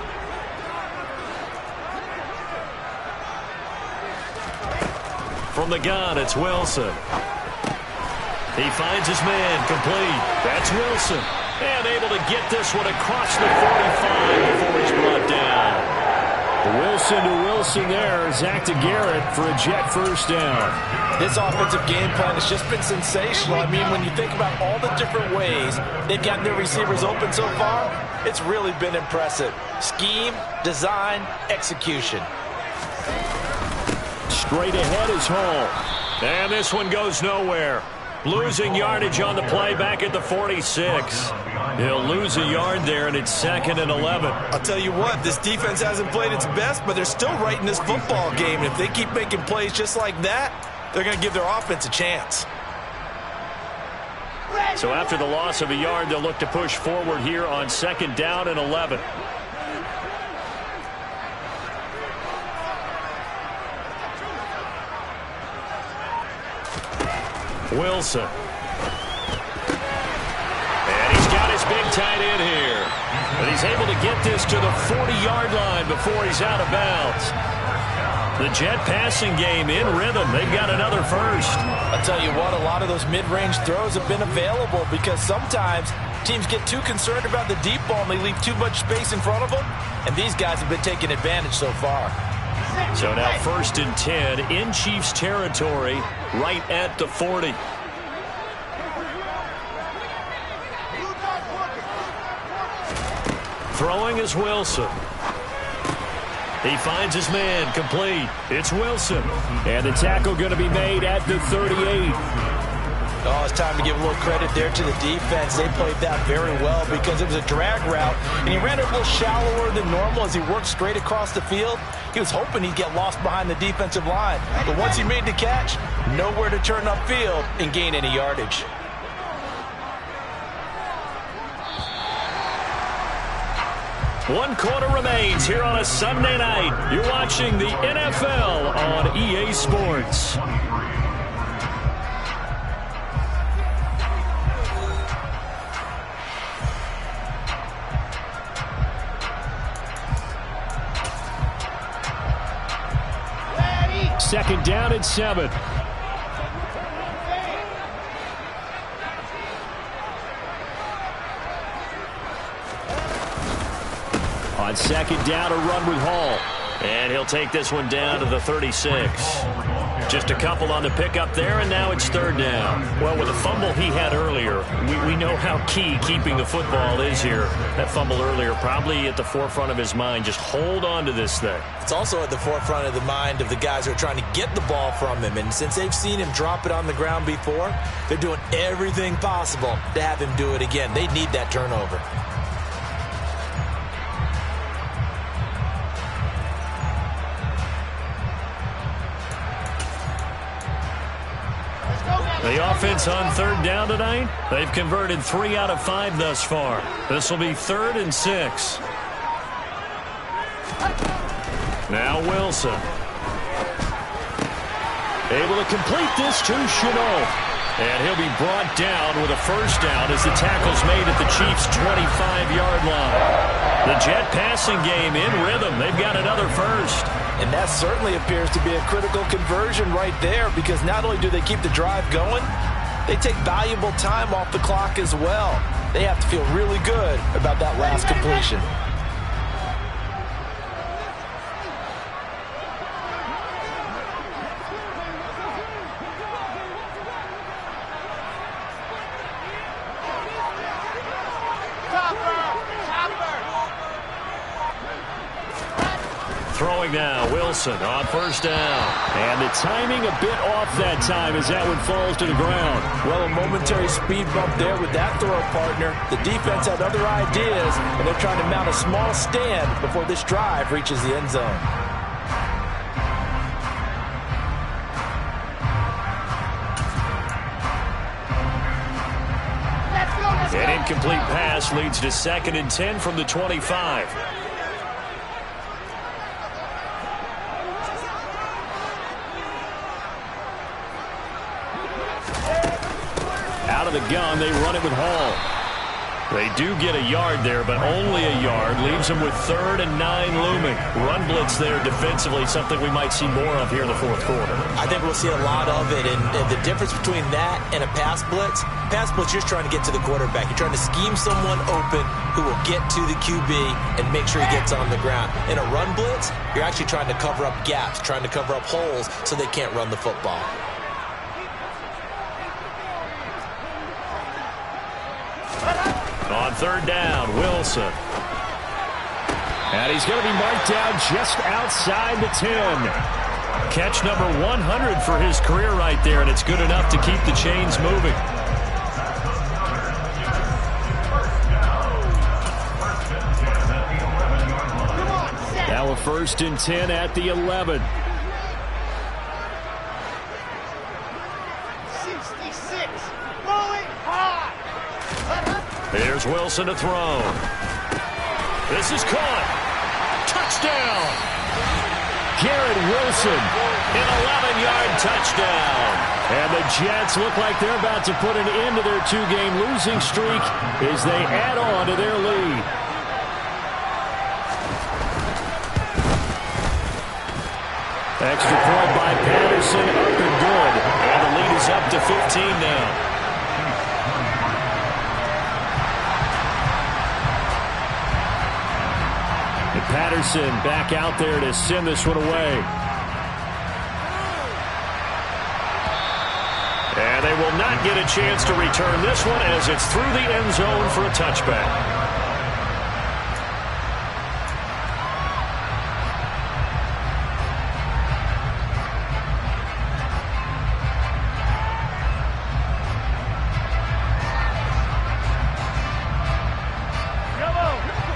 From the gun, it's Wilson. He finds his man, complete. That's Wilson. And able to get this one across the 45 before he's brought down. Wilson to Wilson there. Zach to Garrett for a Jet 1st down. This offensive game plan has just been sensational. I mean, when you think about all the different ways they've gotten their receivers open so far, it's really been impressive. Scheme, design, execution. Straight ahead is Hall. And this one goes nowhere. Losing yardage on the play back at the 46. He'll lose a yard there, and it's 2nd and 11. I'll tell you what, this defense hasn't played its best, but they're still right in this football game. And if they keep making plays just like that, they're going to give their offense a chance. So after the loss of a yard, they'll look to push forward here on 2nd down and 11. Wilson. big tight end here. But he's able to get this to the 40-yard line before he's out of bounds. The Jet passing game in rhythm. They've got another first. I'll tell you what, a lot of those mid-range throws have been available because sometimes teams get too concerned about the deep ball and they leave too much space in front of them. And these guys have been taking advantage so far. So now 1st and 10 in Chiefs territory, right at the 40. Throwing is Wilson. He finds his man, complete. It's Wilson. And the tackle going to be made at the 38. Oh, it's time to give a little credit there to the defense. They played that very well because it was a drag route, and he ran it a little shallower than normal as he worked straight across the field. He was hoping he'd get lost behind the defensive line. But once he made the catch, nowhere to turn upfield and gain any yardage. One quarter remains here on a Sunday night. You're watching the NFL on EA Sports. Second down and 7. On second down, a run with Hall. And he'll take this one down to the 36. Just a couple on the pickup there, and now it's 3rd down. Well, with the fumble he had earlier, we know how key keeping the football is here. That fumble earlier probably at the forefront of his mind. Just hold on to this thing. It's also at the forefront of the mind of the guys who are trying to get the ball from him. And since they've seen him drop it on the ground before, they're doing everything possible to have him do it again. They need that turnover. The offense on 3rd down tonight, they've converted 3 out of 5 thus far. This will be 3rd and 6. Now Wilson. Able to complete this to Chenault. And he'll be brought down with a first down as the tackle's made at the Chiefs' 25-yard line. The Jet passing game in rhythm. They've got another first. And that certainly appears to be a critical conversion right there because not only do they keep the drive going, they take valuable time off the clock as well. They have to feel really good about that last completion. Throwing now, Wilson on first down. And the timing a bit off that time as that one falls to the ground. Well, a momentary speed bump there with that throw partner. The defense had other ideas, and they're trying to mount a small stand before this drive reaches the end zone. An incomplete pass leads to 2nd and 10 from the 25. Out of the gun, they run it with Hall. They do get a yard there, but only a yard. Leaves them with 3rd and 9 looming. Run blitz there defensively, something we might see more of here in the 4th quarter. I think we'll see a lot of it, and the difference between that and a pass blitz, you're just trying to get to the quarterback. You're trying to scheme someone open who will get to the QB and make sure he gets on the ground. In a run blitz, you're actually trying to cover up gaps, trying to cover up holes so they can't run the football. On 3rd down, Wilson. And he's going to be marked down just outside the 10. Catch number 100 for his career right there, and it's good enough to keep the chains moving. Now a 1st and 10 at the 11. 66, going hard. Here's Wilson to throw. This is caught. Touchdown. Garrett Wilson An 11-yard touchdown. And the Jets look like they're about to put an end to their two-game losing streak as they add on to their lead. Extra point by Patterson, up and good. And the lead is up to 15 now. And Patterson back out there to send this one away. And they will not get a chance to return this one as it's through the end zone for a touchback.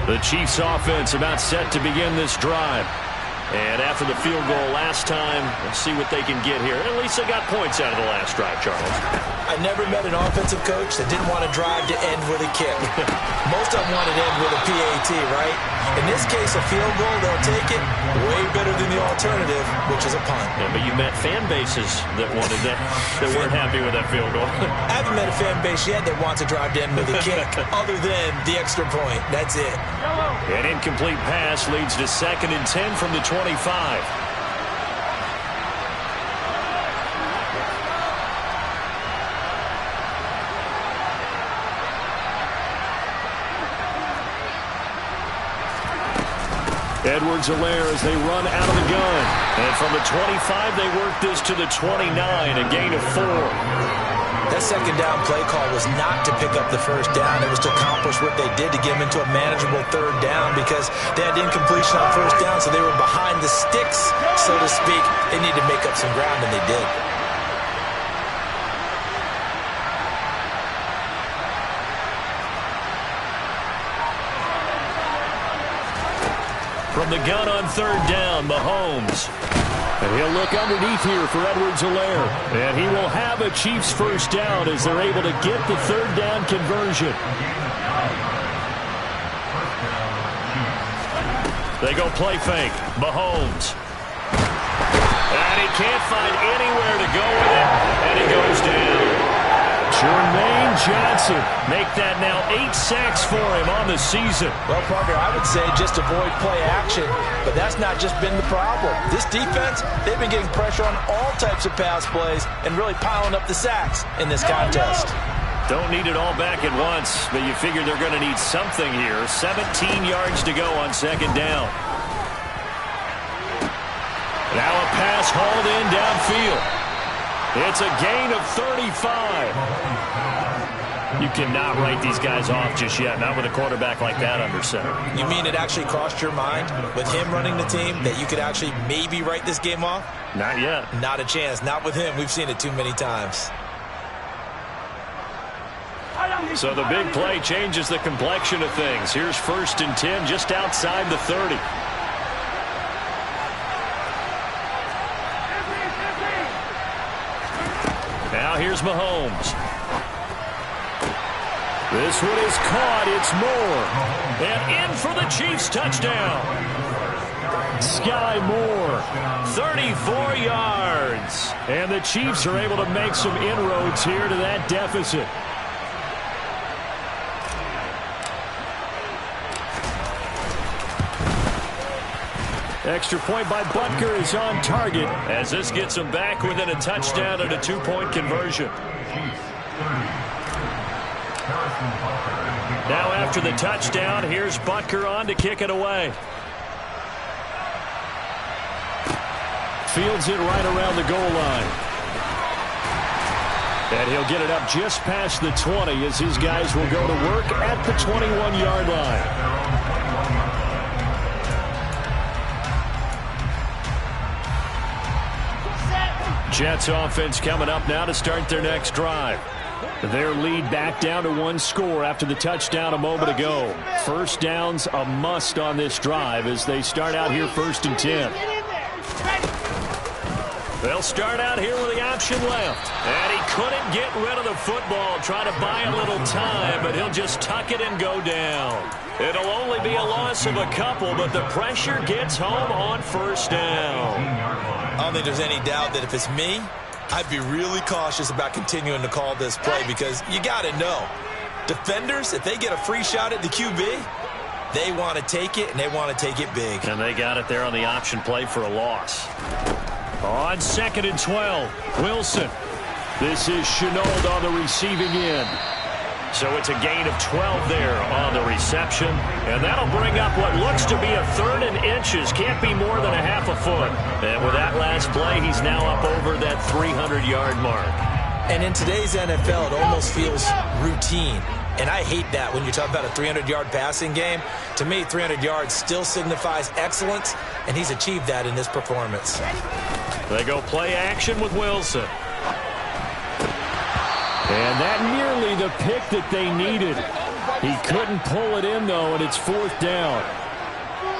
The Chiefs offense about set to begin this drive. And after the field goal last time, let's see what they can get here. At least they got points out of the last drive, Charles. I never met an offensive coach that didn't want to drive to end with a kick. Most of them want to end with a PAT, right? In this case, a field goal, they'll take it way better than the alternative, which is a punt. Yeah, but you met fan bases that wanted that weren't happy with that field goal. I haven't met a fan base yet that wants to drive to end with a kick other than the extra point. That's it. An incomplete pass leads to 2nd and 10 from the 25. Edwards-Helaire as they run out of the gun. And from the 25, they work this to the 29, a gain of 4. That second down play call was not to pick up the first down. It was to accomplish what they did to get them into a manageable third down because they had incompletion on first down, so they were behind the sticks, so to speak. They needed to make up some ground, and they did. From the gun on third down, Mahomes. And he'll look underneath here for Edwards-Helaire. And he will have a Chiefs first down as they're able to get the third down conversion. They go play fake. Mahomes. And he can't find anywhere to go with it. And he goes down. Jermaine Johnson make that now 8 sacks for him on the season. Well, partner, I would say just avoid play action, but that's not just been the problem. This defense, they've been getting pressure on all types of pass plays and really piling up the sacks in this contest. Don't need it all back at once, but you figure they're going to need something here. 17 yards to go on second down. Now a pass hauled in downfield. It's a gain of 35. You cannot write these guys off just yet, not with a quarterback like that under center. You mean it actually crossed your mind with him running the team that you could actually maybe write this game off? Not yet. Not a chance. Not with him. We've seen it too many times. So the big play changes the complexion of things. Here's 1st and 10 just outside the 30. Now here's Mahomes. This one is caught. It's Moore. And in for the Chiefs touchdown. Sky Moore, 34 yards. And the Chiefs are able to make some inroads here to that deficit. Extra point by Butker is on target as this gets them back within a touchdown and a 2-point conversion. Now after the touchdown, here's Butker on to kick it away. Fields it right around the goal line. And he'll get it up just past the 20 as his guys will go to work at the 21-yard line. Jets offense coming up now to start their next drive. Their lead back down to 1 score after the touchdown a moment ago. First down's a must on this drive as they start out here 1st and 10. They'll start out here with the option left. And he couldn't get rid of the football, try to buy a little time, but he'll just tuck it and go down. It'll only be a loss of a couple, but the pressure gets home on 1st down. don't think there's any doubt that if it's me, I'd be really cautious about continuing to call this play because you got to know, defenders, if they get a free shot at the QB, they want to take it, and they want to take it big. And they got it there on the option play for a loss. On 2nd and 12, Wilson. This is Chenault on the receiving end. So it's a gain of 12 there on the reception. And that'll bring up what looks to be a 3rd and inches. Can't be more than a half a foot. And with that last play, he's now up over that 300-yard mark. And in today's NFL, it almost feels routine. And I hate that when you talk about a 300-yard passing game. To me, 300 yards still signifies excellence, and he's achieved that in this performance. They go play action with Wilson. And that nearly the pick that they needed. He couldn't pull it in, though, and it's 4th down.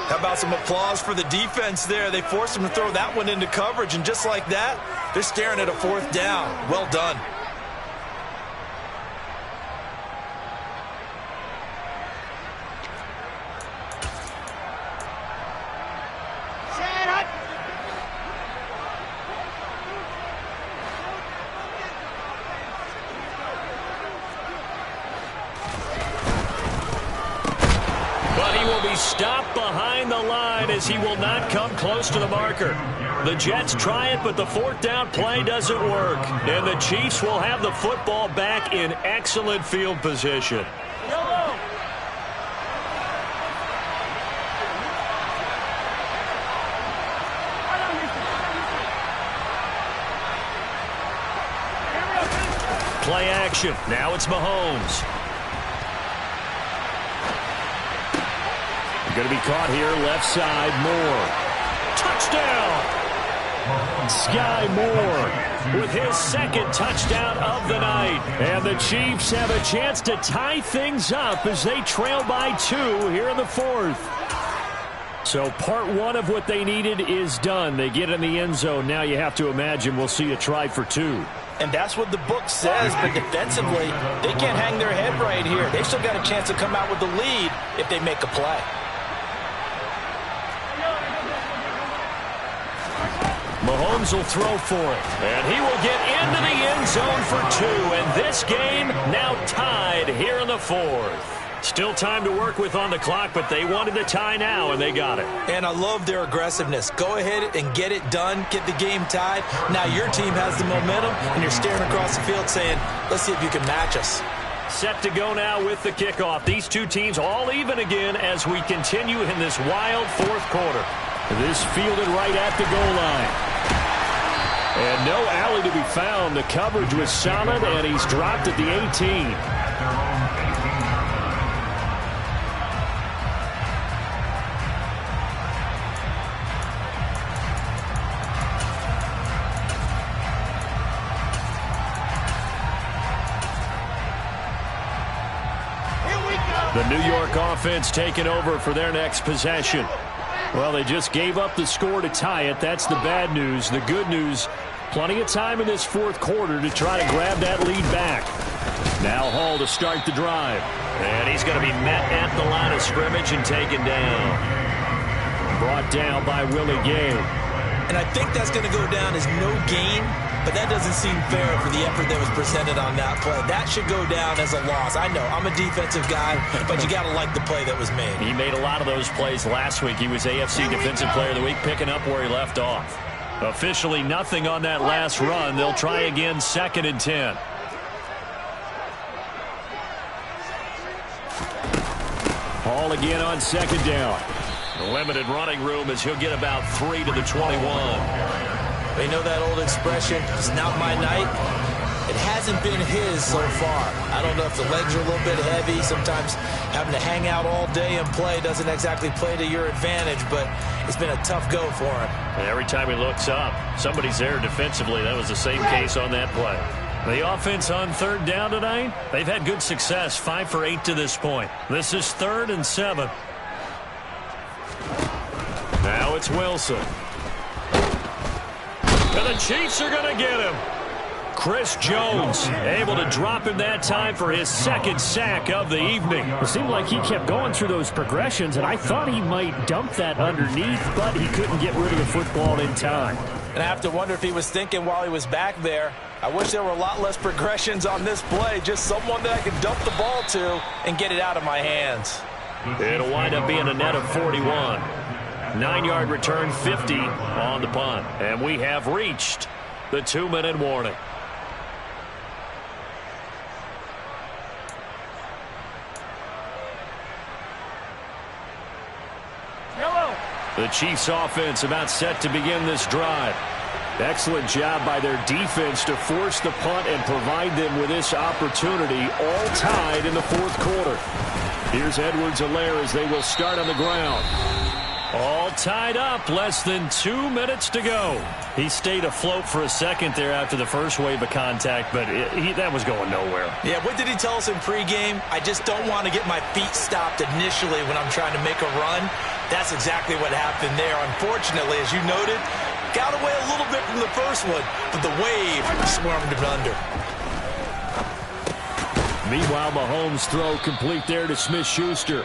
How about some applause for the defense there? They forced him to throw that one into coverage, and just like that, they're staring at a 4th down. Well done. Stopped behind the line as he will not come close to the marker. The Jets try it, but the 4th down play doesn't work. And the Chiefs will have the football back in excellent field position. Play action. Now it's Mahomes. Going to be caught here, left side, Moore. Touchdown! Sky Moore with his 2nd touchdown of the night. And the Chiefs have a chance to tie things up as they trail by 2 here in the 4th. So part 1 of what they needed is done. They get in the end zone. Now you have to imagine we'll see a try for 2. And that's what the book says, but defensively, they can't hang their head right here. They've still got a chance to come out with the lead if they make a play. Mahomes will throw for it, and he will get into the end zone for 2. And this game now tied here in the 4th. Still time to work with on the clock, but they wanted the tie now, and they got it. And I love their aggressiveness. Go ahead and get it done, get the game tied. Now your team has the momentum, and you're staring across the field saying, let's see if you can match us. Set to go now with the kickoff. These two teams all even again as we continue in this wild 4th quarter. This fielded right at the goal line. And no alley to be found. The coverage was solid, and he's dropped at the 18. The New York offense taking over for their next possession. Well, they just gave up the score to tie it. That's the bad news. The good news, plenty of time in this 4th quarter to try to grab that lead back. Now Hall to start the drive. And he's going to be met at the line of scrimmage and taken down. Brought down by Willie Gay. And I think that's going to go down as no gain, but that doesn't seem fair for the effort that was presented on that play. That should go down as a loss. I know, I'm a defensive guy, but you got to like the play that was made. He made a lot of those plays last week. He was AFC Defensive Player of the Week, picking up where he left off. Officially nothing on that last run. They'll try again, 2nd and 10. Hall again on 2nd down. Limited running room as he'll get about 3 to the 21. They know that old expression, it's not my night. It hasn't been his so far. I don't know if the legs are a little bit heavy. Sometimes having to hang out all day and play doesn't exactly play to your advantage, but it's been a tough go for him. And every time he looks up, somebody's there defensively. That was the same case on that play. The offense on 3rd down tonight, they've had good success, 5 for 8 to this point. This is 3rd and 7. Now it's Wilson. And the Chiefs are going to get him. Chris Jones able to drop him that time for his 2nd sack of the evening. It seemed like he kept going through those progressions, and I thought he might dump that underneath, but he couldn't get rid of the football in time. And I have to wonder if he was thinking while he was back there, I wish there were a lot less progressions on this play, just someone that I could dump the ball to and get it out of my hands. It'll wind up being a net of 41. 9-yard return, 50 on the punt. And we have reached the 2-minute warning. The Chiefs offense about set to begin this drive. Excellent job by their defense to force the punt and provide them with this opportunity, all tied in the fourth quarter. Here's Edwards-Helaire as they will start on the ground. All tied up, less than 2 minutes to go. He stayed afloat for a second there after the first wave of contact, but that was going nowhere. Yeah, what did he tell us in pregame? I just don't want to get my feet stopped initially when I'm trying to make a run. That's exactly what happened there. Unfortunately, as you noted, got away a little bit from the first one, but the wave swarmed him under. Meanwhile, Mahomes' throw complete there to Smith-Schuster.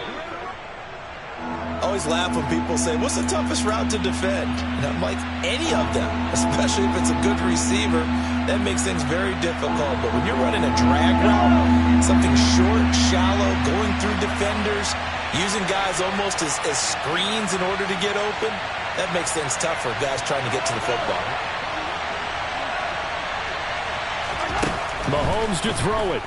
I always laugh when people say, what's the toughest route to defend? And I'm like, any of them, especially if it's a good receiver. That makes things very difficult. But when you're running a drag route, something short, shallow, going through defenders, using guys almost as screens in order to get open, that makes things tough for guys trying to get to the football. Mahomes to throw it.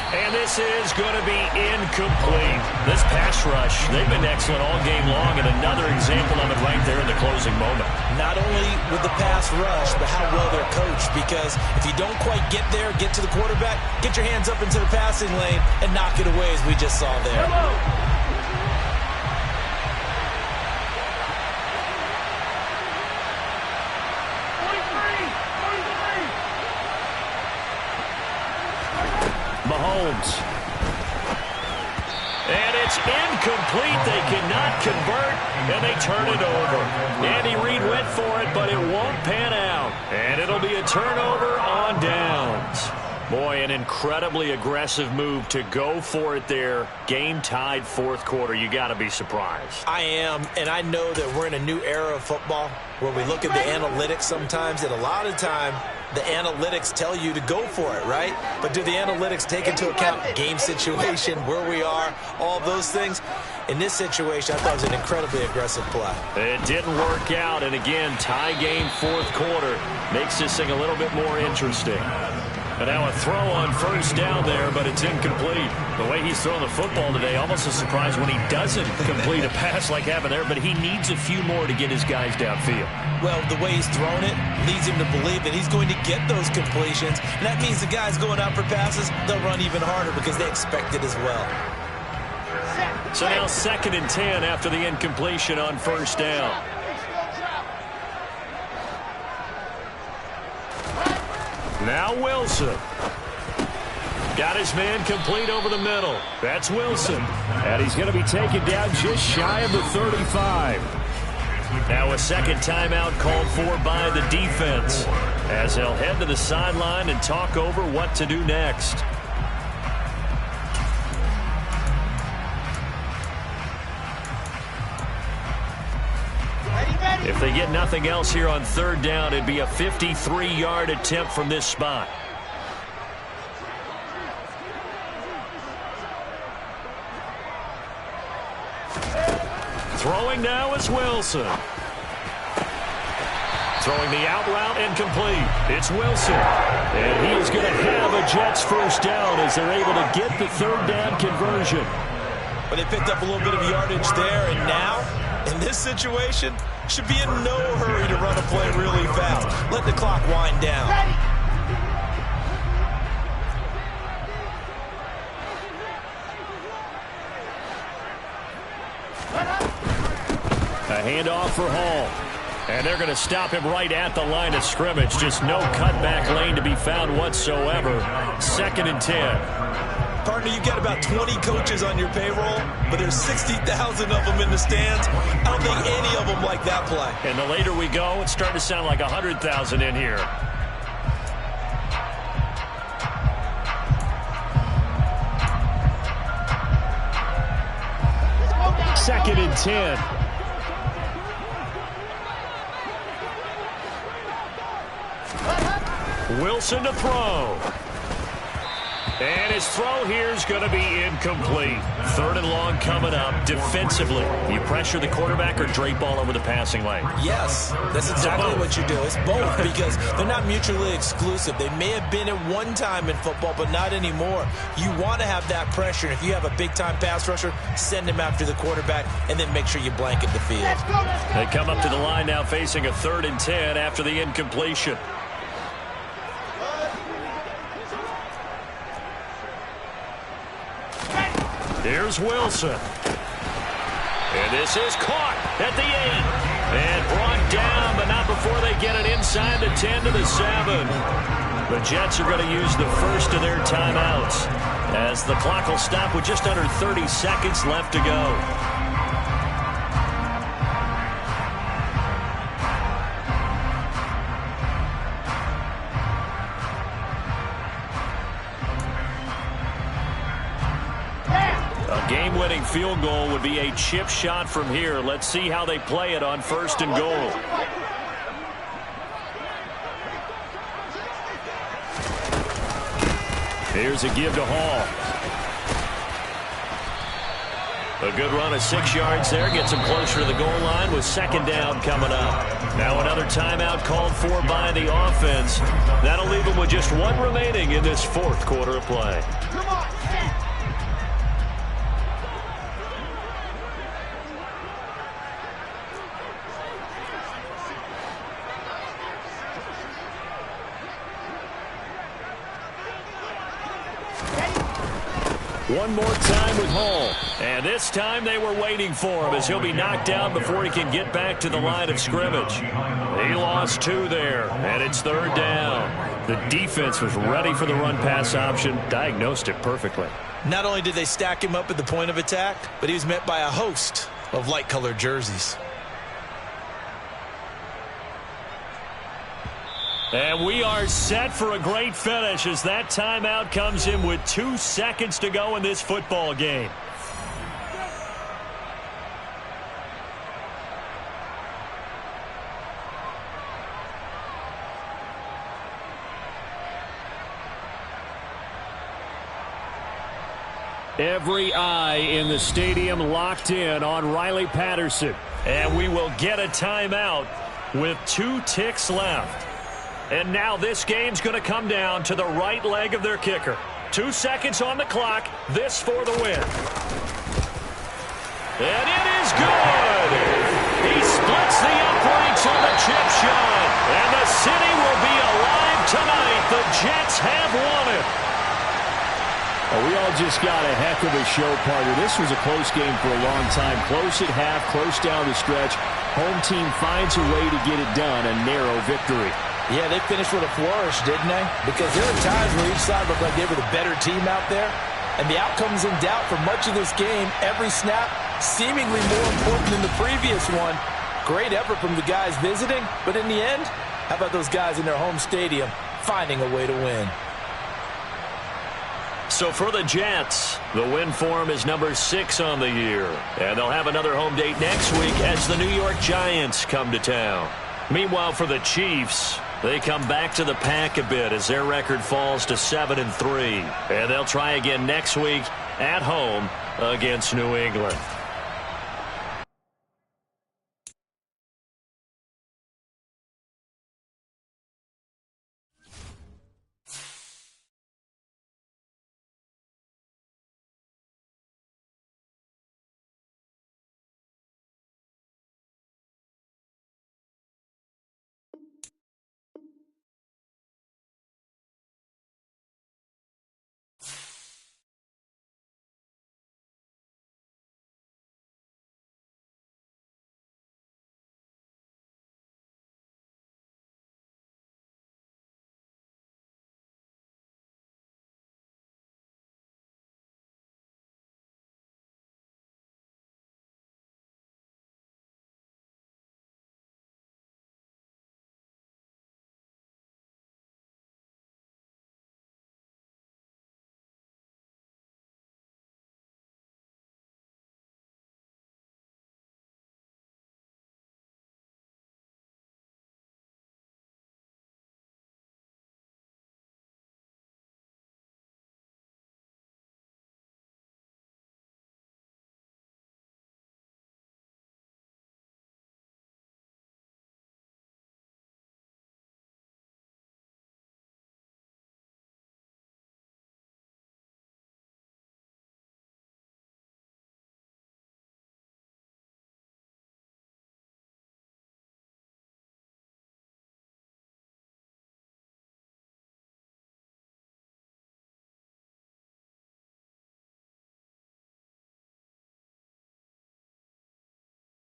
And this is going to be incomplete. This pass rush, they've been excellent all game long, and another example of it right there in the closing moment. Not only with the pass rush, but how well they're coached, because if you don't quite get there, get to the quarterback, get your hands up into the passing lane and knock it away as we just saw there. Mahomes. And it's incomplete. They cannot convert, and they turn it over. Andy Reid went for it, but it won't pan out. And it'll be a turnover on downs. Boy, an incredibly aggressive move to go for it there. Game tied fourth quarter. You got to be surprised. I am, and I know that we're in a new era of football where we look at the analytics sometimes, and a lot of time the analytics tell you to go for it, right? But do the analytics take into account game situation, where we are, all those things? In this situation, I thought it was an incredibly aggressive play. It didn't work out, and again, tie game fourth quarter makes this thing a little bit more interesting. And now a throw on first down there, but it's incomplete. The way he's throwing the football today, almost a surprise when he doesn't complete a pass like happened there, but he needs a few more to get his guys downfield. Well, the way he's thrown it leads him to believe that he's going to get those completions. And that means the guys going out for passes, they'll run even harder because they expect it as well. So now 2nd and 10 after the incompletion on first down. Now Wilson. Got his man complete over the middle. That's Wilson. And he's going to be taken down just shy of the 35. Now a second timeout called for by the defense, as they'll head to the sideline and talk over what to do next. If they get nothing else here on third down, it'd be a 53-yard attempt from this spot. Throwing now is Wilson. Throwing the out route and complete. It's Wilson. And he is going to have a Jets first down as they're able to get the third down conversion. But they picked up a little bit of yardage there, and now, in this situation, should be in no hurry to run a play really fast. Let the clock wind down. A handoff for Hall. And they're going to stop him right at the line of scrimmage. Just no cutback lane to be found whatsoever. 2nd and 10. Partner, you got about 20 coaches on your payroll, but there's 60,000 of them in the stands. I don't think any of them like that play. And the later we go, it's starting to sound like 100,000 in here. Second and 10. Wilson to throw. And his throw here is going to be incomplete. 3rd and long coming up. Defensively, you pressure the quarterback or drape all over the passing lane? Yes, that's exactly what you do. It's both because they're not mutually exclusive. They may have been at one time in football, but not anymore. You want to have that pressure. And if you have a big-time pass rusher, send him after the quarterback and then make sure you blanket the field. They come up to the line now facing a 3rd and 10 after the incompletion. Here's Wilson. And this is caught at the 8. And brought down, but not before they get it inside the 10 to the 7. The Jets are going to use the first of their timeouts as the clock will stop with just under 30 seconds left to go. Game-winning field goal would be a chip shot from here. Let's see how they play it on 1st and goal. Here's a give to Hall. A good run of 6 yards there. Gets him closer to the goal line with 2nd down coming up. Now another timeout called for by the offense. That'll leave them with just 1 remaining in this 4th quarter of play. Come on. One more time with Hall. And this time they were waiting for him as he'll be knocked down before he can get back to the line of scrimmage. He lost 2 there, and it's 3rd down. The defense was ready for the run-pass option, diagnosed it perfectly. Not only did they stack him up at the point of attack, but he was met by a host of light-colored jerseys. And we are set for a great finish as that timeout comes in with 2 seconds to go in this football game. Every eye in the stadium locked in on Riley Patterson. And we will get a timeout with 2 ticks left. And now this game's going to come down to the right leg of their kicker. 2 seconds on the clock. This for the win. And it is good. He splits the uprights on the chip shot. And the city will be alive tonight. The Jets have won it. Well, we all just got a heck of a show, partner. This was a close game for a long time. Close at half, close down the stretch. Home team finds a way to get it done. A narrow victory. Yeah, they finished with a flourish, didn't they? Because there were times where each side looked like they were the better team out there. And the outcome's in doubt for much of this game. Every snap seemingly more important than the previous one. Great effort from the guys visiting. But in the end, how about those guys in their home stadium finding a way to win? So for the Jets, the win form is number 6 on the year. And they'll have another home date next week as the New York Giants come to town. Meanwhile, for the Chiefs, they come back to the pack a bit as their record falls to 7-3. And they'll try again next week at home against New England.